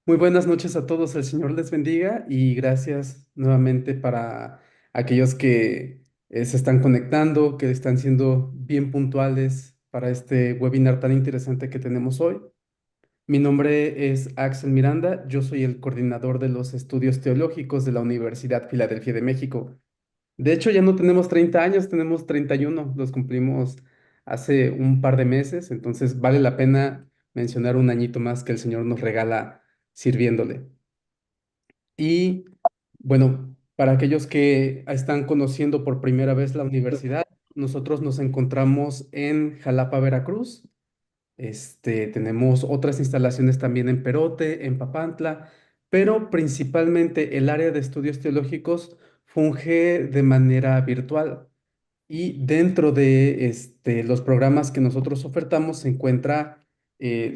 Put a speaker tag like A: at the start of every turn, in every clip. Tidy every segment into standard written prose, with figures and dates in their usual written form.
A: Muy buenas noches a todos, el Señor les bendiga y gracias nuevamente para aquellos que se están conectando, que están siendo bien puntuales para este webinar tan interesante que tenemos hoy. Mi nombre es Axel Miranda, yo soy el coordinador de los estudios teológicos de la Universidad Filadelfia de México. De hecho, ya no tenemos 30 años, tenemos 31, los cumplimos hace un par de meses, entonces vale la pena mencionar un añito más que el Señor nos regala sirviéndole. Y bueno, para aquellos que están conociendo por primera vez la universidad, nosotros nos encontramos en Jalapa, Veracruz. Tenemos otras instalaciones también en Perote, en Papantla, pero principalmente el área de estudios teológicos funge de manera virtual. Y dentro de los programas que nosotros ofertamos se encuentra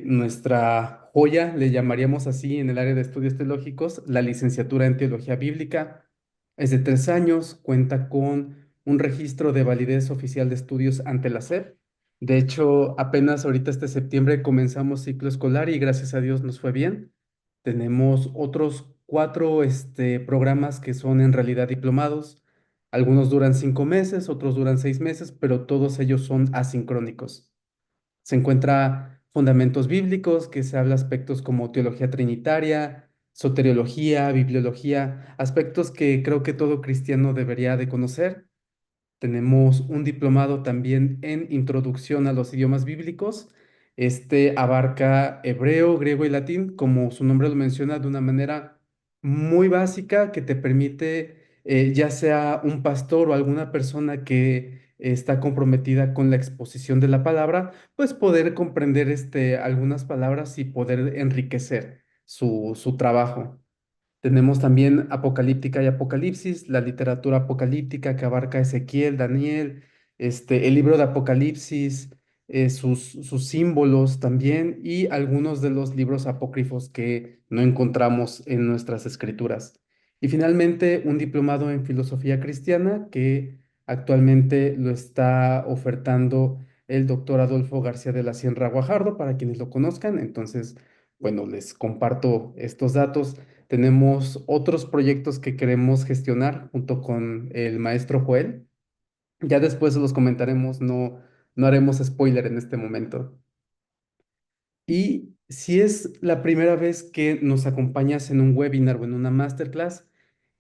A: nuestra joya, le llamaríamos así en el área de estudios teológicos, la licenciatura en Teología Bíblica. Es de 3 años, cuenta con un registro de validez oficial de estudios ante la SEP. De hecho, apenas ahorita este septiembre comenzamos ciclo escolar y gracias a Dios nos fue bien. Tenemos otros cuatro programas que son en realidad diplomados. Algunos duran 5 meses, otros duran 6 meses, pero todos ellos son asincrónicos. Se encuentra fundamentos bíblicos, que se habla aspectos como teología trinitaria, soteriología, bibliología, aspectos que creo que todo cristiano debería de conocer. Tenemos un diplomado también en introducción a los idiomas bíblicos. Este abarca hebreo, griego y latín, como su nombre lo menciona, de una manera muy básica que te permite, ya sea un pastor o alguna persona que está comprometida con la exposición de la palabra, pues poder comprender algunas palabras y poder enriquecer su trabajo. Tenemos también Apocalíptica y Apocalipsis, la literatura apocalíptica que abarca Ezequiel, Daniel, el libro de Apocalipsis, sus símbolos también y algunos de los libros apócrifos que no encontramos en nuestras escrituras. Y finalmente, un diplomado en filosofía cristiana que actualmente lo está ofertando el doctor Adolfo García de la Sierra Guajardo, para quienes lo conozcan. Entonces, bueno, les comparto estos datos. Tenemos otros proyectos que queremos gestionar junto con el maestro Joel. Ya después los comentaremos, no haremos spoiler en este momento. Y si es la primera vez que nos acompañas en un webinar o en una masterclass,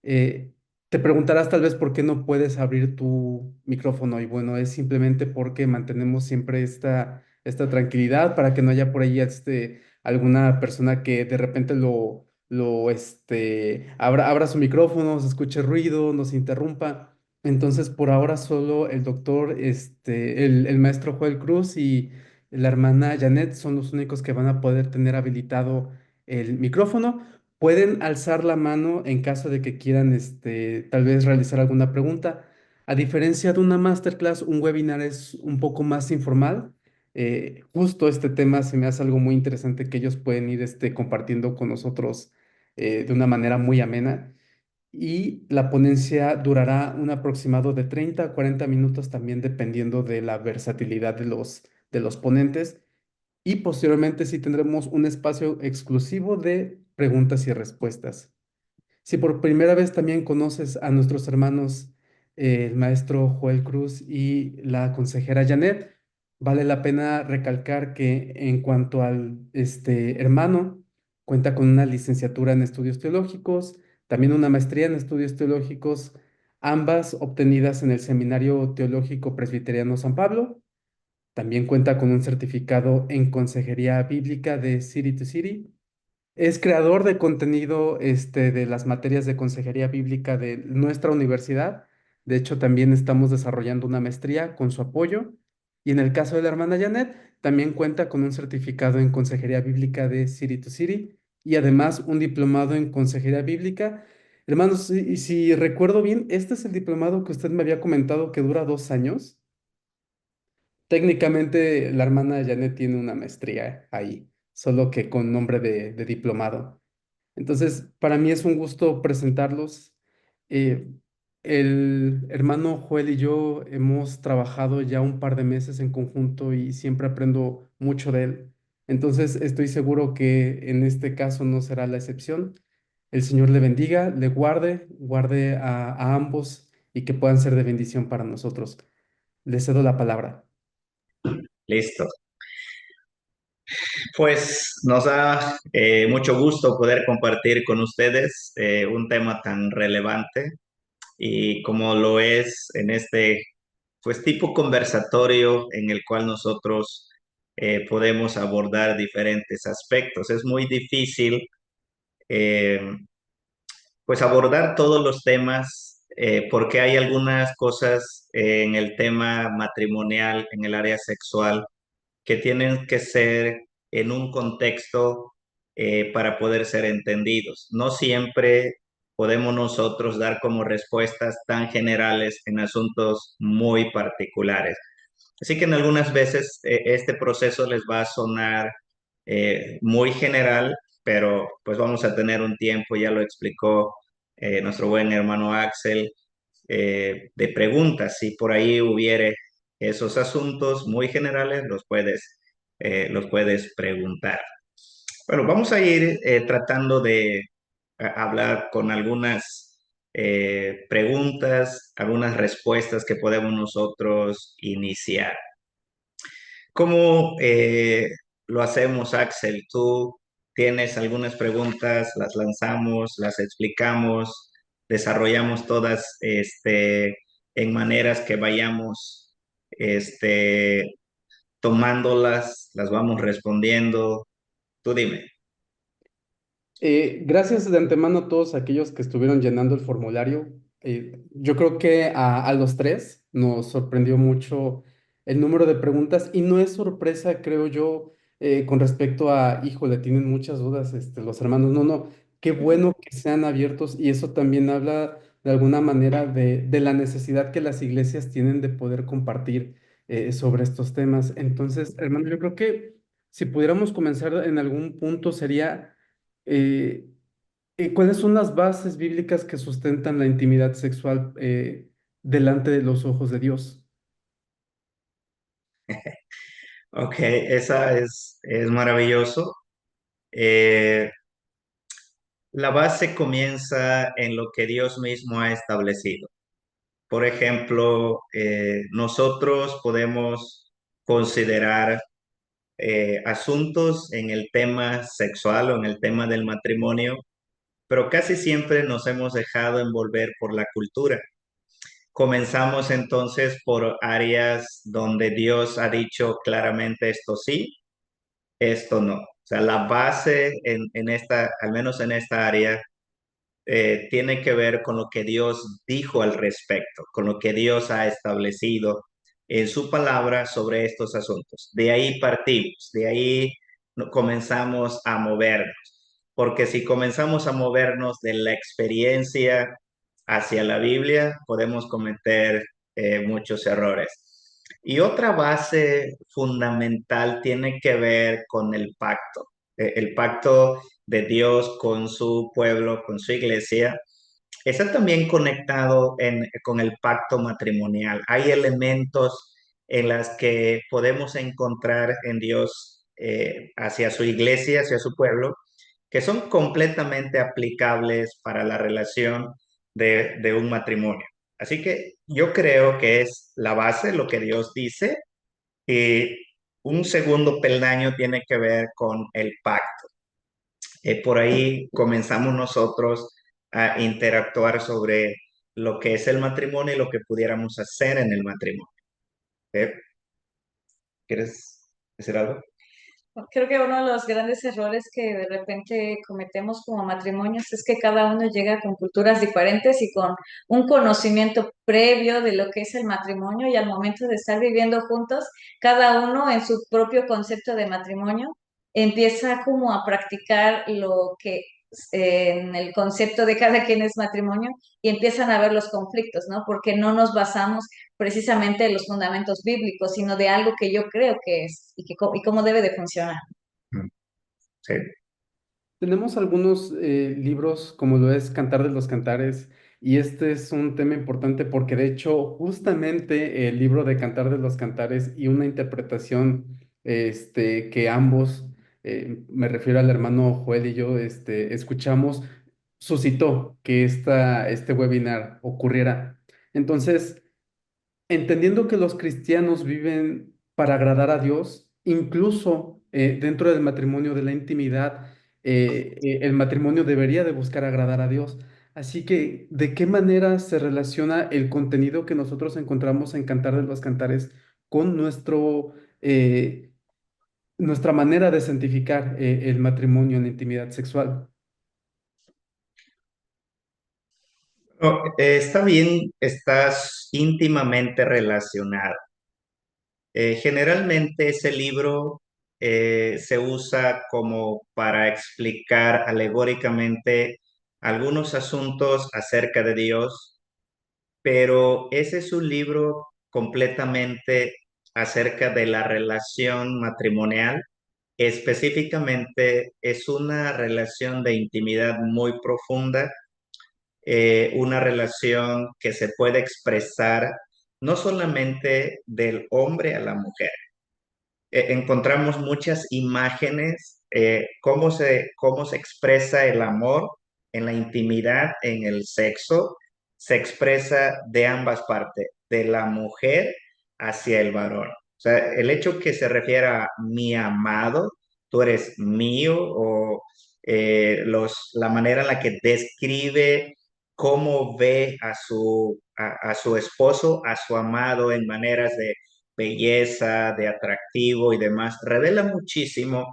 A: eh, te preguntarás tal vez por qué no puedes abrir tu micrófono. Y bueno, es simplemente porque mantenemos siempre esta tranquilidad para que no haya por ahí alguna persona que de repente abra su micrófono, se escuche ruido, nos interrumpa. Entonces, por ahora solo el doctor, el maestro Joel Cruz y la hermana Janet son los únicos que van a poder tener habilitado el micrófono. Pueden alzar la mano en caso de que quieran, tal vez realizar alguna pregunta. A diferencia de una masterclass, un webinar es un poco más informal. Justo este tema se me hace algo muy interesante que ellos pueden ir, compartiendo con nosotros de una manera muy amena. Y la ponencia durará un aproximado de 30 a 40 minutos, también dependiendo de la versatilidad de los ponentes. Y posteriormente sí tendremos un espacio exclusivo de preguntas y respuestas. Si por primera vez también conoces a nuestros hermanos, el maestro Joel Cruz y la consejera Janet, vale la pena recalcar que en cuanto al hermano, cuenta con una licenciatura en estudios teológicos, también una maestría en estudios teológicos, ambas obtenidas en el Seminario Teológico Presbiteriano San Pablo. También cuenta con un certificado en consejería bíblica de City to City. Es creador de contenido, de las materias de consejería bíblica de nuestra universidad. De hecho, también estamos desarrollando una maestría con su apoyo. Y en el caso de la hermana Janet, también cuenta con un certificado en consejería bíblica de City to City y además un diplomado en consejería bíblica. Hermanos, si recuerdo bien, este es el diplomado que usted me había comentado que dura 2 años. Técnicamente, la hermana Janet tiene una maestría ahí, solo que con nombre de diplomado. Entonces, para mí es un gusto presentarlos. Eh, el hermano Joel y yo hemos trabajado ya un par de meses en conjunto y siempre aprendo mucho de él. Entonces, estoy seguro que en este caso no será la excepción. El Señor le bendiga, le guarde, guarde a ambos y que puedan ser de bendición para nosotros. Le cedo la palabra.
B: Listo. Pues nos da mucho gusto poder compartir con ustedes un tema tan relevante y como lo es en este pues tipo conversatorio en el cual nosotros podemos abordar diferentes aspectos. Es muy difícil eh, pues abordar todos los temas porque hay algunas cosas en el tema matrimonial, en el área sexual que tienen que ser en un contexto para poder ser entendidos. No siempre podemos nosotros dar como respuestas tan generales en asuntos muy particulares. Así que en algunas veces este proceso les va a sonar muy general, pero pues vamos a tener un tiempo, ya lo explicó nuestro buen hermano Axel, de preguntas. Si por ahí hubiere esos asuntos muy generales, los puedes preguntar. Bueno, vamos a ir tratando de hablar con algunas preguntas, algunas respuestas que podemos nosotros iniciar. ¿Cómo lo hacemos, Axel? ¿Tú tienes algunas preguntas, las lanzamos, las explicamos, desarrollamos todas en maneras que vayamos este, tomándolas, las vamos respondiendo? Tú dime.
A: Gracias de antemano a todos aquellos que estuvieron llenando el formulario. Yo creo que a los tres nos sorprendió mucho el número de preguntas y no es sorpresa, creo yo, con respecto a, híjole, tienen muchas dudas los hermanos. No, no, qué bueno que sean abiertos y eso también habla de alguna manera de la necesidad que las iglesias tienen de poder compartir sobre estos temas. Entonces, hermano, yo creo que si pudiéramos comenzar en algún punto sería eh, ¿cuáles son las bases bíblicas que sustentan la intimidad sexual delante de los ojos de Dios?
B: Ok, esa es maravilloso. Eh, la base comienza en lo que Dios mismo ha establecido. Por ejemplo, nosotros podemos considerar asuntos en el tema sexual o en el tema del matrimonio, pero casi siempre nos hemos dejado envolver por la cultura. Comenzamos entonces por áreas donde Dios ha dicho claramente esto sí, esto no. O sea, la base en esta, al menos en esta área, tiene que ver con lo que Dios dijo al respecto, con lo que Dios ha establecido en su palabra sobre estos asuntos. De ahí partimos, de ahí comenzamos a movernos, porque si comenzamos a movernos de la experiencia hacia la Biblia, podemos cometer muchos errores. Y otra base fundamental tiene que ver con el pacto. El pacto de Dios con su pueblo, con su iglesia, está también conectado con el pacto matrimonial. Hay elementos en las que podemos encontrar en Dios hacia su iglesia, hacia su pueblo, que son completamente aplicables para la relación de un matrimonio. Así que yo creo que es la base, lo que Dios dice, y un segundo peldaño tiene que ver con el pacto. Por ahí comenzamos nosotros a interactuar sobre lo que es el matrimonio y lo que pudiéramos hacer en el matrimonio. ¿Eh? ¿Quieres decir algo?
C: Creo que uno de los grandes errores que de repente cometemos como matrimonios es que cada uno llega con culturas diferentes y con un conocimiento previo de lo que es el matrimonio y al momento de estar viviendo juntos, cada uno en su propio concepto de matrimonio empieza como a practicar lo que en el concepto de cada quien es matrimonio y empiezan a ver los conflictos, ¿no? Porque no nos basamos precisamente de los fundamentos bíblicos, sino de algo que yo creo que es y cómo debe de funcionar.
B: Mm, sí.
A: Tenemos algunos libros como lo es Cantar de los Cantares y este es un tema importante porque de hecho justamente el libro de Cantar de los Cantares y una interpretación que ambos me refiero al hermano Joel y yo, escuchamos, suscitó que este webinar ocurriera. Entonces, entendiendo que los cristianos viven para agradar a Dios, incluso dentro del matrimonio, de la intimidad, el matrimonio debería de buscar agradar a Dios. Así que, ¿de qué manera se relaciona el contenido que nosotros encontramos en Cantar de los Cantares con eh, nuestra manera de santificar el matrimonio en la intimidad sexual?
B: No, está bien, estás íntimamente relacionado. Generalmente ese libro se usa como para explicar alegóricamente algunos asuntos acerca de Dios, pero ese es un libro completamente acerca de la relación matrimonial. Específicamente es una relación de intimidad muy profunda, una relación que se puede expresar no solamente del hombre a la mujer. Encontramos muchas imágenes, cómo se expresa el amor en la intimidad, en el sexo, se expresa de ambas partes, de la mujer hacia el varón. O sea, el hecho que se refiera a mi amado, tú eres mío, o la manera en la que describe cómo ve a su esposo, a su amado en maneras de belleza, de atractivo y demás, revela muchísimo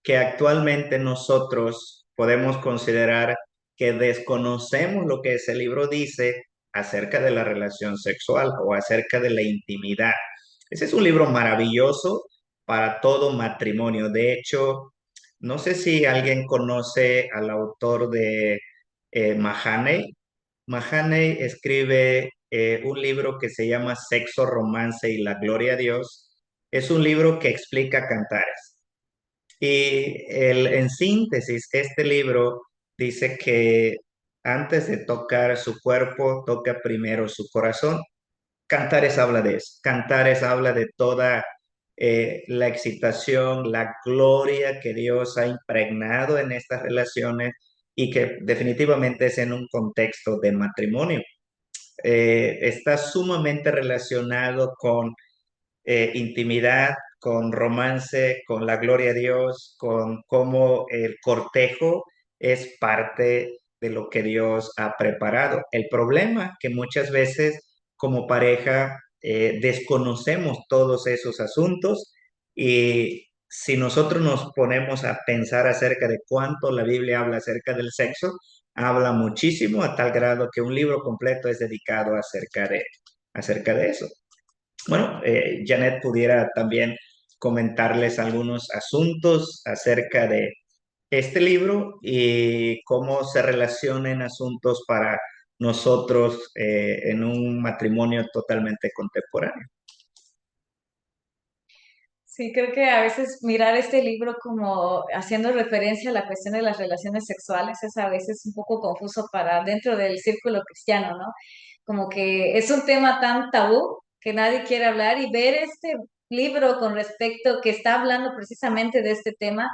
B: que actualmente nosotros podemos considerar que desconocemos lo que ese libro dice acerca de la relación sexual o acerca de la intimidad. Ese es un libro maravilloso para todo matrimonio. De hecho, no sé si alguien conoce al autor de Mahaney. Mahaney escribe un libro que se llama Sexo, Romance y la Gloria a Dios. Es un libro que explica cantares. Y en síntesis, este libro dice que antes de tocar su cuerpo, toca primero su corazón. Cantares habla de eso. Cantares habla de toda la excitación, la gloria que Dios ha impregnado en estas relaciones y que definitivamente es en un contexto de matrimonio. Está sumamente relacionado con intimidad, con romance, con la gloria a Dios, con cómo el cortejo es parte de lo que Dios ha preparado. El problema que muchas veces como pareja desconocemos todos esos asuntos, y si nosotros nos ponemos a pensar acerca de cuánto la Biblia habla acerca del sexo, habla muchísimo a tal grado que un libro completo es dedicado acerca de eso. Bueno, Janet pudiera también comentarles algunos asuntos acerca de este libro y cómo se relacionan asuntos para nosotros en un matrimonio totalmente contemporáneo.
C: Sí, creo que a veces mirar este libro como haciendo referencia a la cuestión de las relaciones sexuales es a veces un poco confuso para dentro del círculo cristiano, ¿no? Como que es un tema tan tabú que nadie quiere hablar, y ver este libro con respecto que está hablando precisamente de este tema,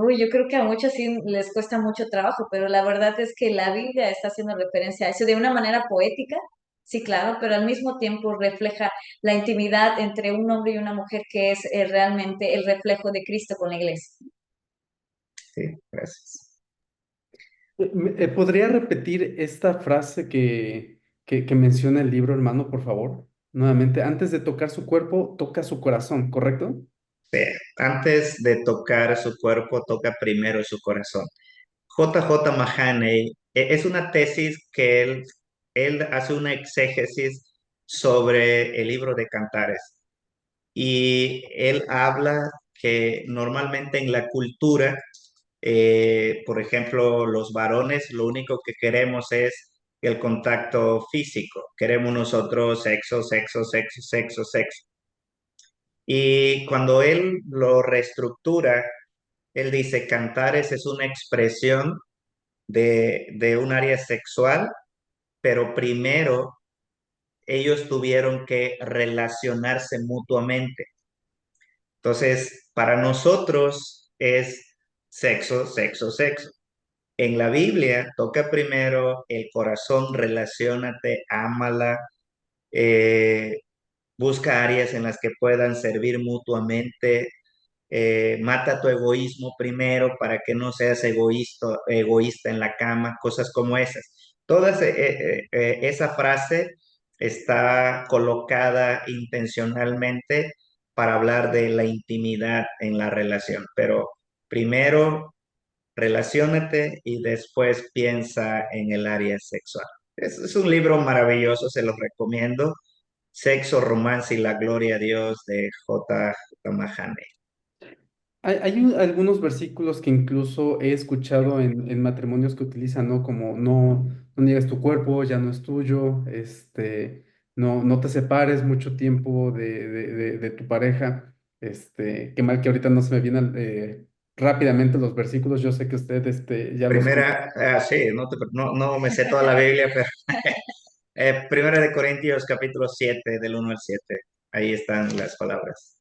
C: uy, yo creo que a muchos sí les cuesta mucho trabajo, pero la verdad es que la Biblia está haciendo referencia a eso de una manera poética. Sí, claro, pero al mismo tiempo refleja la intimidad entre un hombre y una mujer, que es realmente el reflejo de Cristo con la iglesia.
B: Sí, gracias.
A: ¿Podría repetir esta frase que menciona el libro, hermano, por favor? Nuevamente, antes de tocar su cuerpo, toca su corazón, ¿correcto?
B: Sí, antes de tocar su cuerpo, toca primero su corazón. J. J. Mahaney es una tesis que él hace una exégesis sobre el libro de Cantares, y él habla que normalmente en la cultura, por ejemplo, los varones lo único que queremos es el contacto físico. Queremos nosotros sexo, sexo, sexo, sexo, sexo. Y cuando él lo reestructura, él dice, Cantares es una expresión de un área sexual, pero primero ellos tuvieron que relacionarse mutuamente. Entonces, para nosotros, es sexo, sexo, sexo. En la Biblia toca primero el corazón, relaciónate, ámala, eh, busca áreas en las que puedan servir mutuamente, mata tu egoísmo primero para que no seas egoísta en la cama, cosas como esas. Esa frase está colocada intencionalmente para hablar de la intimidad en la relación, pero primero relaciónate y después piensa en el área sexual. Es un libro maravilloso, se los recomiendo. Sexo, Romance y la Gloria a Dios de J. J. Mahane.
A: Algunos versículos que incluso he escuchado en matrimonios que utilizan, ¿no? Como no niegues tu cuerpo, ya no es tuyo, no te separes mucho tiempo de tu pareja. Qué mal que ahorita no se me vienen rápidamente los versículos. Yo sé que usted ya los conoce.
B: Sí, no me sé toda la Biblia, pero Primera de Corintios capítulo 7 del 1 al 7. Ahí están las palabras.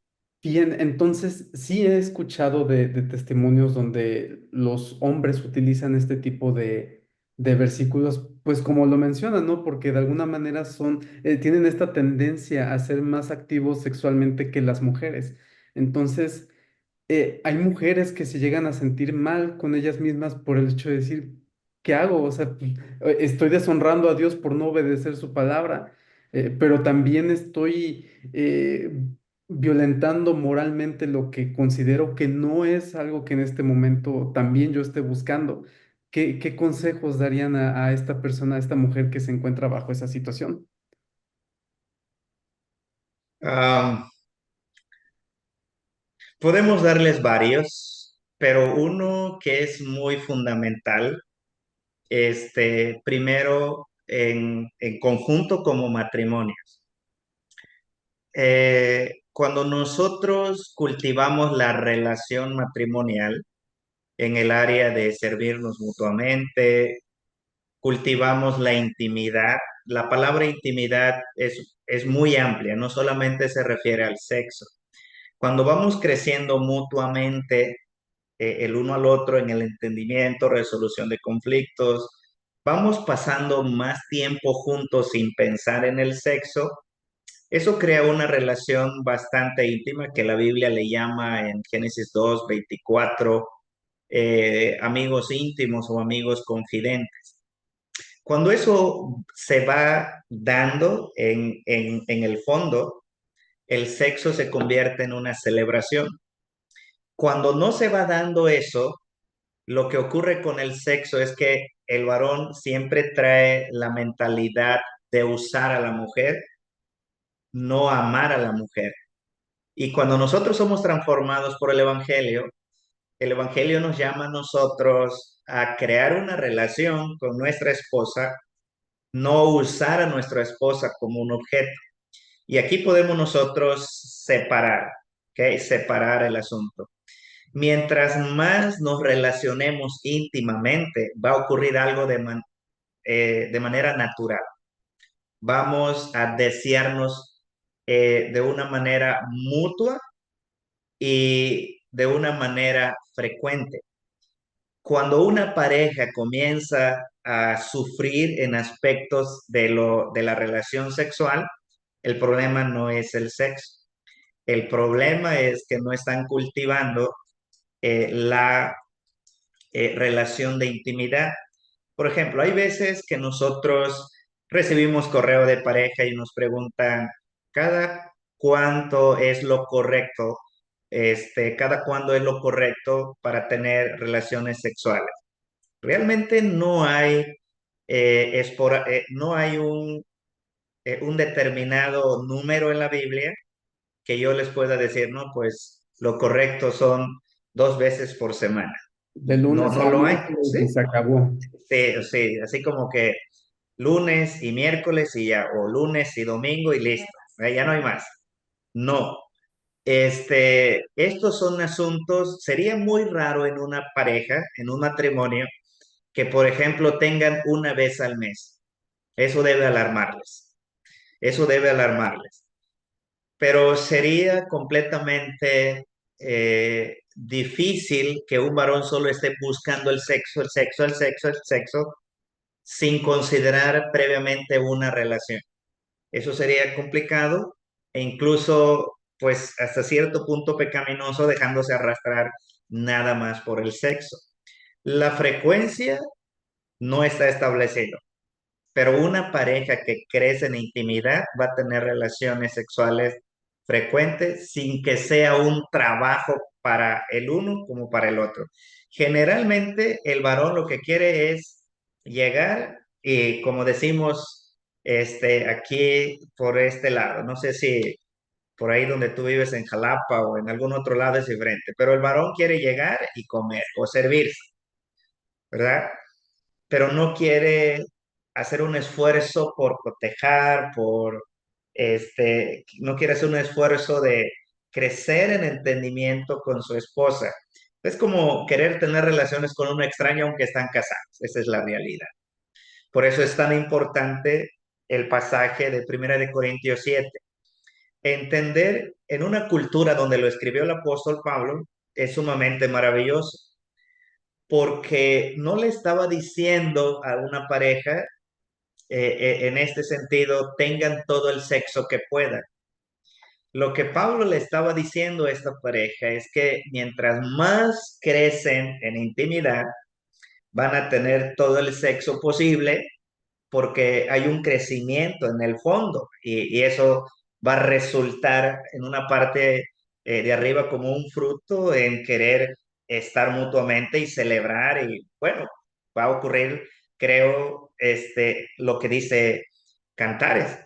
A: Bien, entonces sí he escuchado de testimonios donde los hombres utilizan este tipo de versículos, pues como lo mencionan, ¿no? Porque de alguna manera tienen esta tendencia a ser más activos sexualmente que las mujeres. Entonces, hay mujeres que se llegan a sentir mal con ellas mismas por el hecho de decir, ¿qué hago? O sea, pues, estoy deshonrando a Dios por no obedecer su palabra, pero también estoy violentando moralmente lo que considero que no es algo que en este momento también yo esté buscando. ¿Qué consejos darían a esta persona, a esta mujer que se encuentra bajo esa situación?
B: Ah, podemos darles varios, pero uno que es muy fundamental, primero en conjunto como matrimonio. Cuando nosotros cultivamos la relación matrimonial en el área de servirnos mutuamente, cultivamos la intimidad. La palabra intimidad es muy amplia, no solamente se refiere al sexo. Cuando vamos creciendo mutuamente, el uno al otro en el entendimiento, resolución de conflictos, vamos pasando más tiempo juntos sin pensar en el sexo. Eso crea una relación bastante íntima que la Biblia le llama en Génesis 2:24 amigos íntimos o amigos confidentes. Cuando eso se va dando en el fondo, el sexo se convierte en una celebración. Cuando no se va dando eso, lo que ocurre con el sexo es que el varón siempre trae la mentalidad de usar a la mujer, no amar a la mujer. Y cuando nosotros somos transformados por el Evangelio nos llama a nosotros a crear una relación con nuestra esposa, no usar a nuestra esposa como un objeto. Y aquí podemos nosotros separar, ¿ok? Separar el asunto. Mientras más nos relacionemos íntimamente, va a ocurrir algo de manera natural. Vamos a desearnos de una manera mutua y de una manera frecuente. Cuando una pareja comienza a sufrir en aspectos de la relación sexual, el problema no es el sexo. El problema es que no están cultivando la relación de intimidad. Por ejemplo, hay veces que nosotros recibimos correo de pareja y nos preguntan cada cuánto es lo correcto, cada cuándo es lo correcto para tener relaciones sexuales. Realmente no hay, no hay un determinado número en la Biblia que yo les pueda decir, no, pues lo correcto son 2 veces por semana.
A: De
B: No,
A: lunes
B: no
A: a
B: lo hay,
A: miércoles
B: ¿sí?
A: y se acabó.
B: Sí, sí, así como que lunes y miércoles y ya, o lunes y domingo y listo, ya no hay más. No, estos son asuntos, sería muy raro en una pareja, en un matrimonio, que por ejemplo tengan una vez al mes. Eso debe alarmarles, eso debe alarmarles. Pero sería completamente difícil que un varón solo esté buscando el sexo, el sexo, el sexo, el sexo, sin considerar previamente una relación. Eso sería complicado e incluso, pues, hasta cierto punto pecaminoso, dejándose arrastrar nada más por el sexo. La frecuencia no está establecida, pero una pareja que crece en intimidad va a tener relaciones sexuales frecuentes sin que sea un trabajo para el uno como para el otro. Generalmente el varón lo que quiere es llegar y, como decimos, aquí por este lado, no sé si por ahí donde tú vives en Jalapa o en algún otro lado es diferente, pero el varón quiere llegar y comer o servirse, ¿verdad? Pero no quiere hacer un esfuerzo por cotejar, no quiere hacer un esfuerzo de crecer en entendimiento con su esposa. Es como querer tener relaciones con un extraño aunque están casados. Esa es la realidad. Por eso es tan importante el pasaje de Primera de Corintios 7. Entender en una cultura donde lo escribió el apóstol Pablo es sumamente maravilloso, porque no le estaba diciendo a una pareja, en este sentido, tengan todo el sexo que puedan. Lo que Pablo le estaba diciendo a esta pareja es que mientras más crecen en intimidad, van a tener todo el sexo posible porque hay un crecimiento en el fondo y eso va a resultar en una parte de arriba como un fruto en querer estar mutuamente y celebrar y bueno, va a ocurrir, creo, lo que dice Cantares,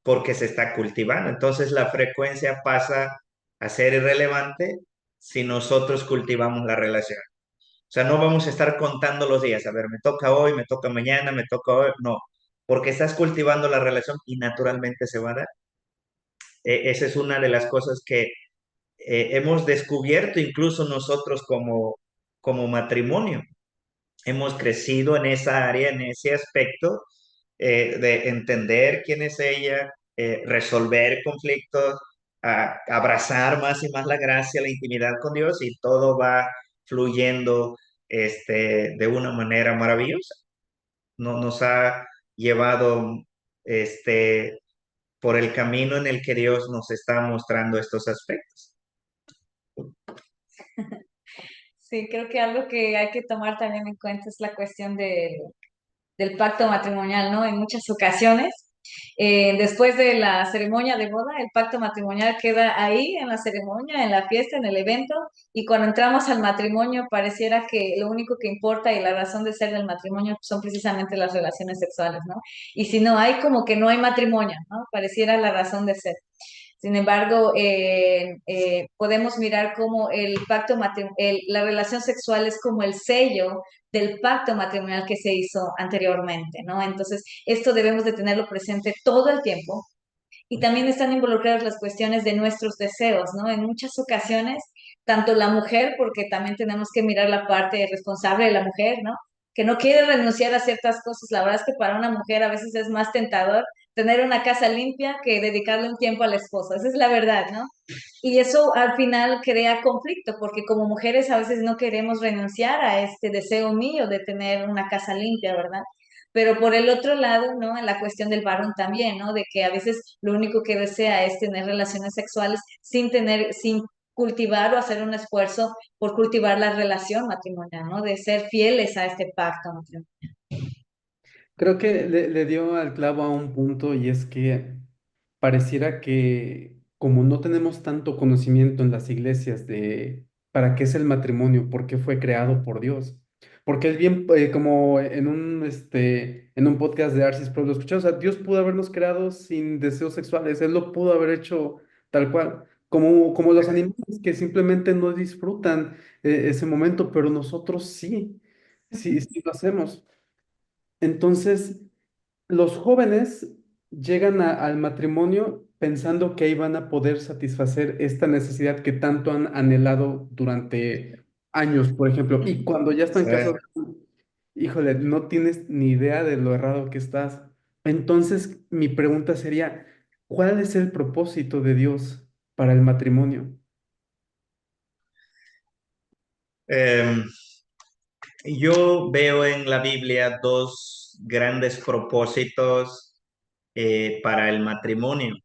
B: porque se está cultivando. Entonces la frecuencia pasa a ser irrelevante si nosotros cultivamos la relación. O sea, no vamos a estar contando los días. A ver, me toca hoy, me toca mañana, me toca hoy. No, porque estás cultivando la relación y naturalmente se va a dar. Esa es una de las cosas que hemos descubierto incluso nosotros como matrimonio. Hemos crecido en esa área, en ese aspecto, de entender quién es ella, resolver conflictos, abrazar más y más la gracia, la intimidad con Dios y todo va fluyendo de una manera maravillosa. Nos ha llevado este, por el camino en el que Dios nos está mostrando estos aspectos.
C: Sí, creo que algo que hay que tomar también en cuenta es la cuestión del pacto matrimonial, ¿no? En muchas ocasiones, después de la ceremonia de boda, el pacto matrimonial queda ahí en la ceremonia, en la fiesta, en el evento, y cuando entramos al matrimonio pareciera que lo único que importa y la razón de ser del matrimonio son precisamente las relaciones sexuales, ¿no? Y si no hay, como que no hay matrimonio, ¿no? Pareciera la razón de ser. Sin embargo, podemos mirar cómo la relación sexual es como el sello del pacto matrimonial que se hizo anteriormente, ¿no? Entonces, esto debemos de tenerlo presente todo el tiempo. Y también están involucradas las cuestiones de nuestros deseos, ¿no? En muchas ocasiones, tanto la mujer, porque también tenemos que mirar la parte responsable de la mujer, ¿no? Que no quiere renunciar a ciertas cosas. La verdad es que para una mujer a veces es más tentador tener una casa limpia que dedicarle un tiempo al esposo. Esa es la verdad, ¿no? Y eso al final crea conflicto, porque como mujeres a veces no queremos renunciar a este deseo mío de tener una casa limpia, ¿verdad? Pero por el otro lado, ¿no? En la cuestión del varón también, ¿no? De que a veces lo único que desea es tener relaciones sexuales sin cultivar o hacer un esfuerzo por cultivar la relación matrimonial, ¿no? De ser fieles a este pacto matrimonial.
A: Creo que le dio al clavo a un punto y es que pareciera que como no tenemos tanto conocimiento en las iglesias de para qué es el matrimonio, por qué fue creado por Dios, porque es bien como en un podcast de Arcis Pro lo escuché, o sea, Dios pudo habernos creado sin deseos sexuales, Él lo pudo haber hecho tal cual, como los animales que simplemente no disfrutan ese momento, pero nosotros sí, sí lo hacemos. Entonces, los jóvenes llegan al matrimonio pensando que ahí van a poder satisfacer esta necesidad que tanto han anhelado durante años, por ejemplo, y cuando ya están
B: Sí.
A: casados, híjole, no tienes ni idea de lo errado que estás. Entonces, mi pregunta sería, ¿cuál es el propósito de Dios para el matrimonio?
B: Em, yo veo en la Biblia dos grandes propósitos para el matrimonio.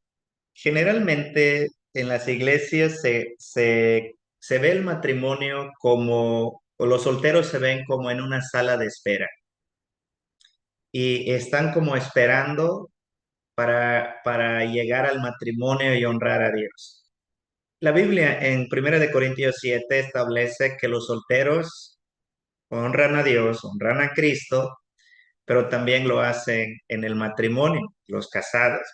B: Generalmente en las iglesias se ve el matrimonio como, o los solteros se ven como en una sala de espera y están como esperando para llegar al matrimonio y honrar a Dios. La Biblia en 1 Corintios 7 establece que los solteros honran a Dios, honran a Cristo, pero también lo hacen en el matrimonio, los casados.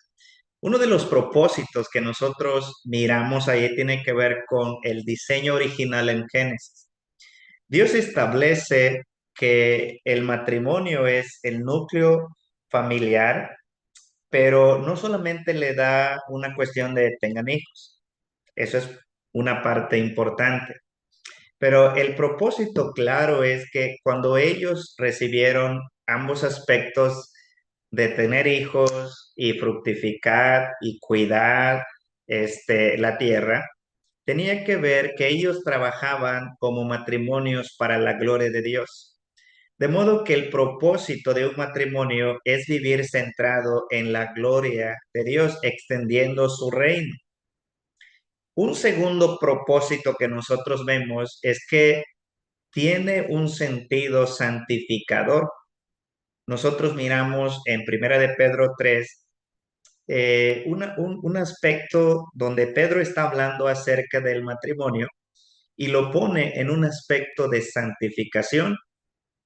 B: Uno de los propósitos que nosotros miramos ahí tiene que ver con el diseño original en Génesis. Dios establece que el matrimonio es el núcleo familiar, pero no solamente le da una cuestión de tengan hijos, eso es una parte importante, pero el propósito claro es que cuando ellos recibieron ambos aspectos de tener hijos y fructificar y cuidar la tierra, tenía que ver que ellos trabajaban como matrimonios para la gloria de Dios. De modo que el propósito de un matrimonio es vivir centrado en la gloria de Dios, extendiendo su reino. Un segundo propósito que nosotros vemos es que tiene un sentido santificador. Nosotros miramos en Primera de Pedro 3 un aspecto donde Pedro está hablando acerca del matrimonio y lo pone en un aspecto de santificación.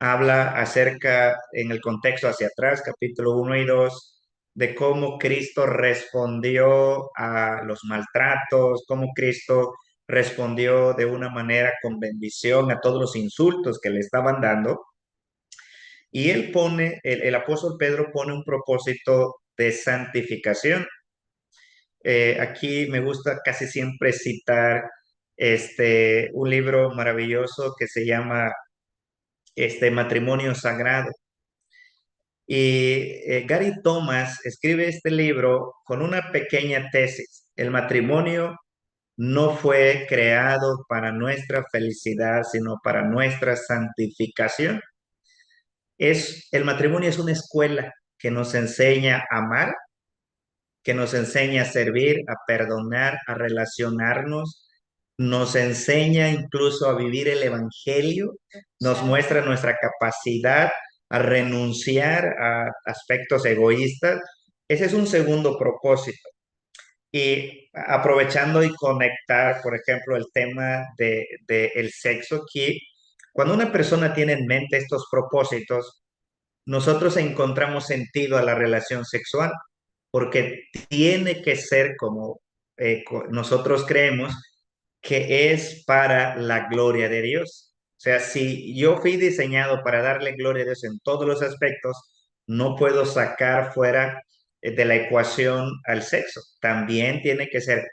B: Habla acerca, en el contexto hacia atrás, capítulo 1 y 2, de cómo Cristo respondió a los maltratos, cómo Cristo respondió de una manera con bendición a todos los insultos que le estaban dando. Y él pone, el apóstol Pedro pone un propósito de santificación. Aquí me gusta casi siempre citar un libro maravilloso que se llama Matrimonio Sagrado. Y Gary Thomas escribe este libro con una pequeña tesis. El matrimonio no fue creado para nuestra felicidad, sino para nuestra santificación. El matrimonio es una escuela que nos enseña a amar, que nos enseña a servir, a perdonar, a relacionarnos, nos enseña incluso a vivir el evangelio, nos muestra nuestra capacidad a renunciar a aspectos egoístas. Ese es un segundo propósito. Y aprovechando y conectar, por ejemplo, el tema de el sexo aquí, cuando una persona tiene en mente estos propósitos, nosotros encontramos sentido a la relación sexual, porque tiene que ser como nosotros creemos que es para la gloria de Dios. O sea, si yo fui diseñado para darle gloria a Dios en todos los aspectos, no puedo sacar fuera de la ecuación al sexo. También tiene que ser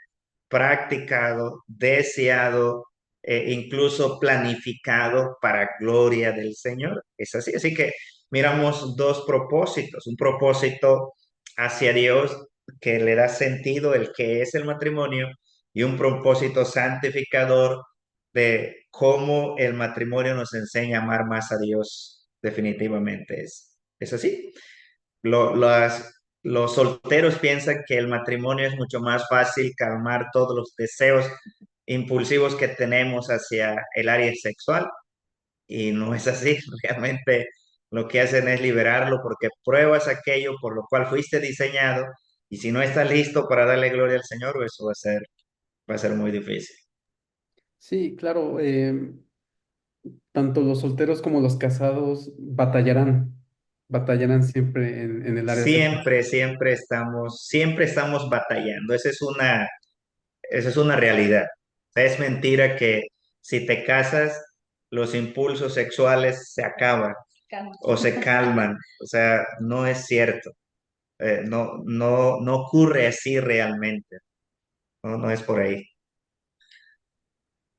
B: practicado, deseado, incluso planificado para gloria del Señor. Es así. Así que miramos dos propósitos, un propósito hacia Dios que le da sentido el que es el matrimonio y un propósito santificador de cómo el matrimonio nos enseña a amar más a Dios. Definitivamente es así. Los solteros piensan que el matrimonio es mucho más fácil calmar todos los deseos impulsivos que tenemos hacia el área sexual y no es así. Realmente lo que hacen es liberarlo porque pruebas aquello por lo cual fuiste diseñado y si no estás listo para darle gloria al Señor, eso va a ser muy difícil.
A: Sí, claro, tanto los solteros como los casados batallarán siempre en el área sexual.
B: Siempre estamos batallando. Esa es una realidad. Es mentira que si te casas, los impulsos sexuales se acaban
C: Calma.
B: o se calman. O sea, no es cierto. No ocurre así realmente. No es por ahí.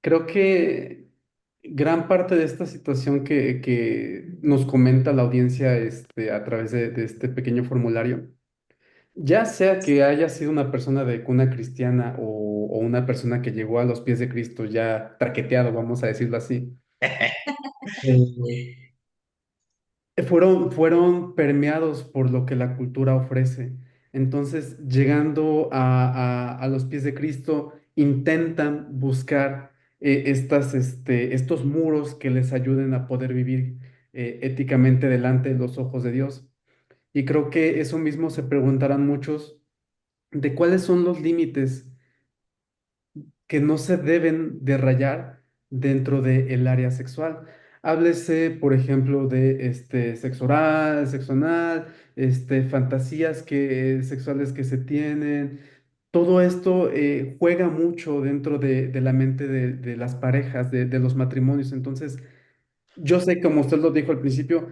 A: Creo que gran parte de esta situación que nos comenta la audiencia a través de este pequeño formulario, ya sea que haya sido una persona de cuna cristiana o una persona que llegó a los pies de Cristo ya traqueteado, vamos a decirlo así, eh, fueron permeados por lo que la cultura ofrece. Entonces, llegando a los pies de Cristo, intentan buscar estos muros que les ayuden a poder vivir éticamente delante de los ojos de Dios. Y creo que eso mismo se preguntarán muchos de cuáles son los límites que no se deben de rayar dentro del área sexual. Háblese, por ejemplo, de sexo oral, sexo anal, fantasías sexuales que se tienen. Todo esto juega mucho dentro de la mente de las parejas, de los matrimonios. Entonces, yo sé, como usted lo dijo al principio,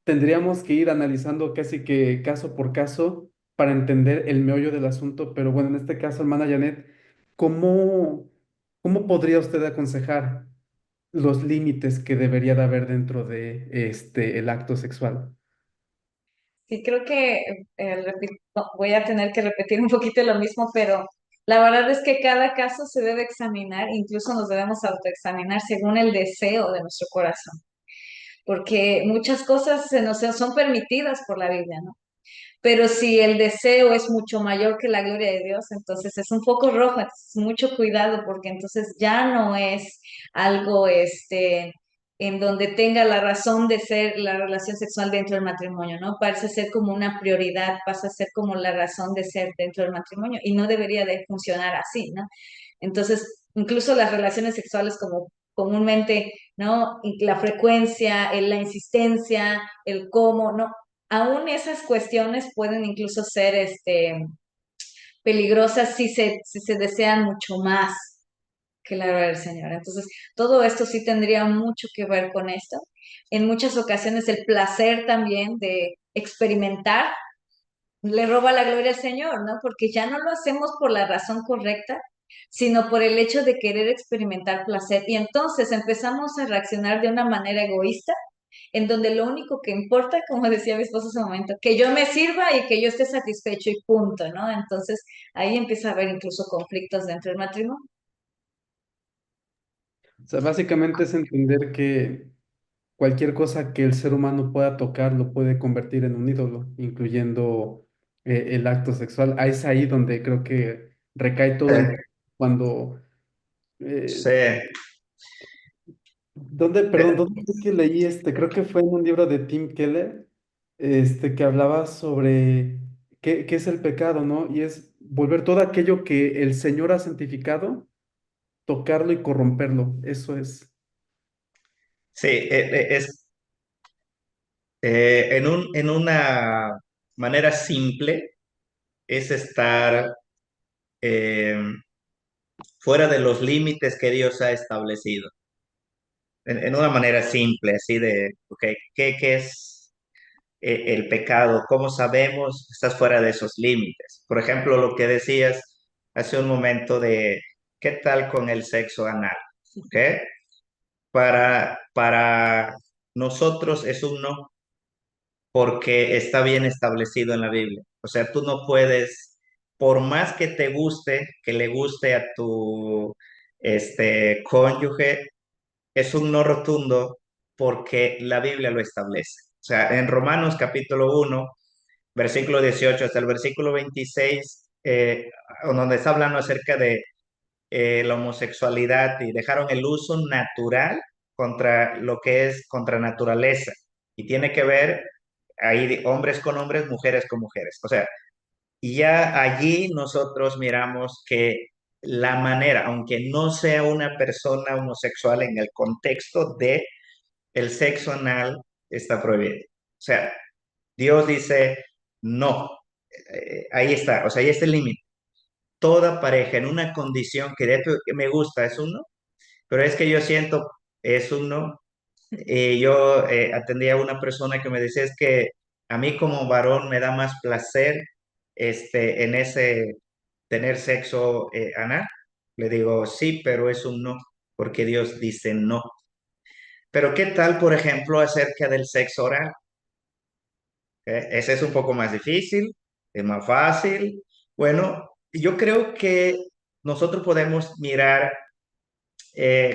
A: tendríamos que ir analizando casi que caso por caso para entender el meollo del asunto, pero bueno, en este caso, hermana Janet, ¿cómo, cómo podría usted aconsejar los límites que debería de haber dentro de el acto sexual?
C: Sí, creo que voy a tener que repetir un poquito lo mismo, pero la verdad es que cada caso se debe examinar, incluso nos debemos autoexaminar según el deseo de nuestro corazón, porque muchas cosas se nos son permitidas por la Biblia, ¿no? Pero si el deseo es mucho mayor que la gloria de Dios, entonces es un foco rojo, entonces mucho cuidado porque entonces ya no es algo en donde tenga la razón de ser la relación sexual dentro del matrimonio, ¿no? Parece ser como una prioridad, pasa a ser como la razón de ser dentro del matrimonio y no debería de funcionar así, ¿no? Entonces, incluso las relaciones sexuales como comúnmente, ¿no? Y la frecuencia, la insistencia, el cómo, ¿no? Aún esas cuestiones pueden incluso ser peligrosas si se desean mucho más que la gloria del Señor. Entonces, todo esto sí tendría mucho que ver con esto. En muchas ocasiones el placer también de experimentar le roba la gloria al Señor, ¿no? Porque ya no lo hacemos por la razón correcta, sino por el hecho de querer experimentar placer. Y entonces empezamos a reaccionar de una manera egoísta en donde lo único que importa, como decía mi esposo hace un momento, que yo me sirva y que yo esté satisfecho y punto, ¿no? Entonces ahí empieza a haber incluso conflictos dentro del matrimonio.
A: O sea, básicamente es entender que cualquier cosa que el ser humano pueda tocar lo puede convertir en un ídolo, incluyendo el acto sexual. Ah, es ahí donde creo que recae todo el cuando
B: Sí,
A: perdón, dónde fue que leí creo que fue en un libro de Tim Keller, que hablaba sobre qué es el pecado, ¿no? Y es volver todo aquello que el Señor ha santificado, tocarlo y corromperlo. Eso es.
B: sí, es en una manera simple, es estar eh, fuera de los límites que Dios ha establecido. En una manera simple, así de, ok, ¿qué es el pecado? ¿Cómo sabemos que estás fuera de esos límites? Por ejemplo, lo que decías hace un momento de, ¿qué tal con el sexo anal? ¿Ok? Para nosotros es un no, porque está bien establecido en la Biblia. O sea, tú no puedes, por más que te guste, que le guste a tu cónyuge, es un no rotundo porque la Biblia lo establece. O sea, en Romanos capítulo 1 versículo 18 hasta el versículo 26, donde está hablando acerca de la homosexualidad y dejaron el uso natural contra lo que es contra naturaleza. Y tiene que ver ahí hombres con hombres, mujeres con mujeres. O sea, y ya allí nosotros miramos que la manera, aunque no sea una persona homosexual en el contexto de el sexo anal, está prohibido. O sea, Dios dice, no, ahí está, o sea, ahí está el límite. Toda pareja en una condición que de hecho que me gusta es un no, pero es que yo siento es un no. Yo atendía a una persona que me decía es que a mí como varón me da más placer en ese tener sexo anal. Le digo, sí, pero es un no, porque Dios dice no. Pero ¿qué tal, por ejemplo, acerca del sexo oral? Ese es un poco más difícil, es más fácil. Bueno, yo creo que nosotros podemos mirar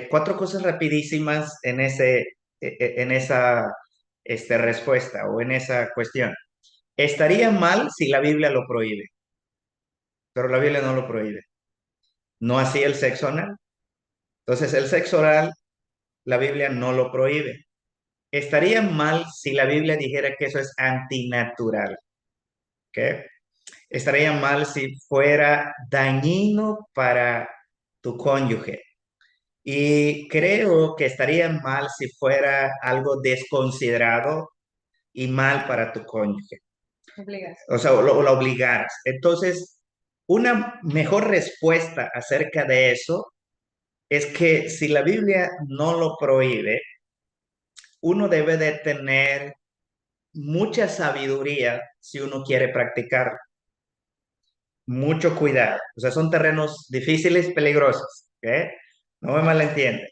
B: Cuatro cosas rapidísimas en en esa respuesta o en esa cuestión. Estaría mal si la Biblia lo prohíbe, pero la Biblia no lo prohíbe. No así el sexo anal. Entonces, el sexo oral, la Biblia no lo prohíbe. Estaría mal si la Biblia dijera que eso es antinatural, ¿ok? Estaría mal si fuera dañino para tu cónyuge. Y creo que estaría mal si fuera algo desconsiderado y mal para tu cónyuge.
C: Obligas.
B: O sea, o lo obligaras. Entonces, una mejor respuesta acerca de eso es que si la Biblia no lo prohíbe, uno debe de tener mucha sabiduría si uno quiere practicarlo. Mucho cuidado. O sea, son terrenos difíciles, peligrosos, ¿ok? No me malentiende.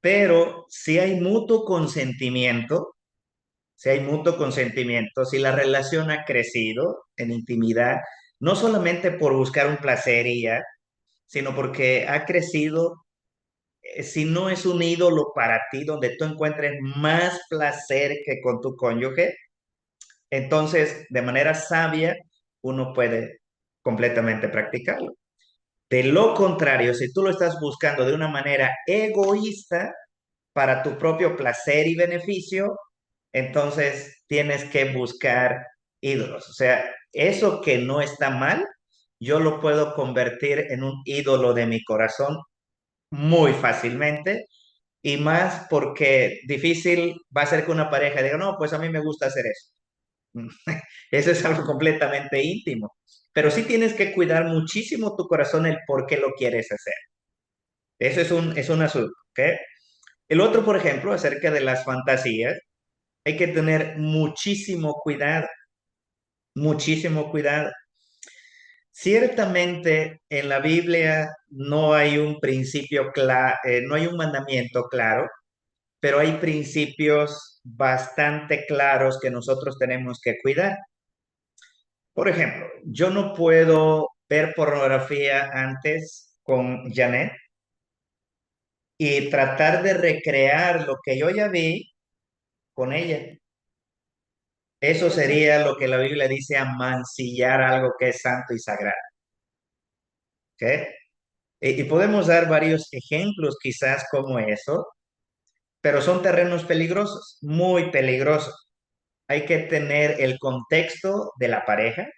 B: Pero si hay mutuo consentimiento, si la relación ha crecido en intimidad, no solamente por buscar un placer y ya, sino porque ha crecido, si no es un ídolo para ti, donde tú encuentres más placer que con tu cónyuge, entonces de manera sabia uno puede completamente practicarlo. De lo contrario, si tú lo estás buscando de una manera egoísta para tu propio placer y beneficio, entonces tienes que buscar ídolos. O sea, eso que no está mal, yo lo puedo convertir en un ídolo de mi corazón muy fácilmente y más porque difícil va a ser que una pareja diga, no, pues a mí me gusta hacer eso. Eso es algo completamente íntimo. Pero sí tienes que cuidar muchísimo tu corazón el por qué lo quieres hacer. Eso es un asunto, ¿ok? El otro, por ejemplo, acerca de las fantasías, hay que tener muchísimo cuidado, muchísimo cuidado. Ciertamente en la Biblia no hay un principio claro, no hay un mandamiento claro, pero hay principios bastante claros que nosotros tenemos que cuidar. Por ejemplo, yo no puedo ver pornografía antes con Janet y tratar de recrear lo que yo ya vi con ella. Eso sería lo que la Biblia dice a mancillar algo que es santo y sagrado. ¿Ok? Y podemos dar varios ejemplos quizás como eso, pero son terrenos peligrosos, muy peligrosos. Hay que tener el contexto de la pareja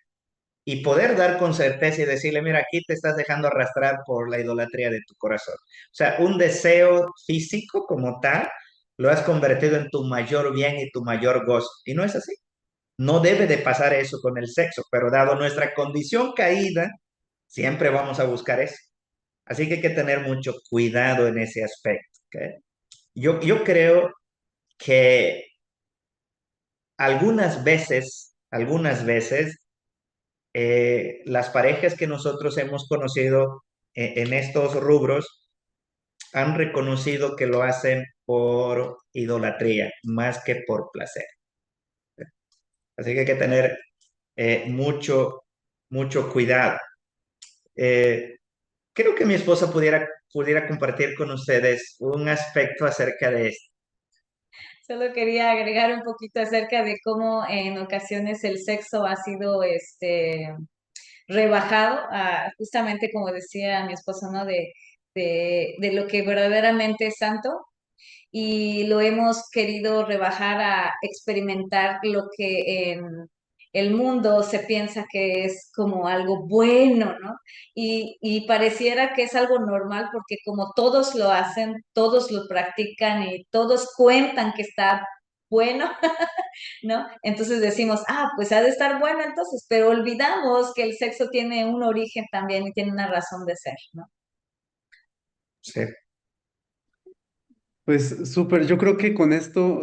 B: y poder dar con certeza y decirle, mira, aquí te estás dejando arrastrar por la idolatría de tu corazón. O sea, un deseo físico como tal, lo has convertido en tu mayor bien y tu mayor gozo. Y no es así. No debe de pasar eso con el sexo, pero dado nuestra condición caída, siempre vamos a buscar eso. Así que hay que tener mucho cuidado en ese aspecto. ¿Ok? Yo creo que algunas veces, las parejas que nosotros hemos conocido en estos rubros han reconocido que lo hacen por idolatría más que por placer. Así que hay que tener mucho, mucho cuidado. Eh, Creo que mi esposa pudiera compartir con ustedes un aspecto acerca de esto.
C: Solo quería agregar un poquito acerca de cómo en ocasiones el sexo ha sido rebajado a, justamente como decía mi esposo, ¿no? De lo que verdaderamente es santo y lo hemos querido rebajar a experimentar lo que en el mundo se piensa que es como algo bueno, ¿no? Y pareciera que es algo normal porque como todos lo hacen, todos lo practican y todos cuentan que está bueno, ¿no? Entonces decimos, ah, pues ha de estar bueno entonces, pero olvidamos que el sexo tiene un origen también y tiene una razón de ser, ¿no?
B: Sí,
A: Pues súper, yo creo que con esto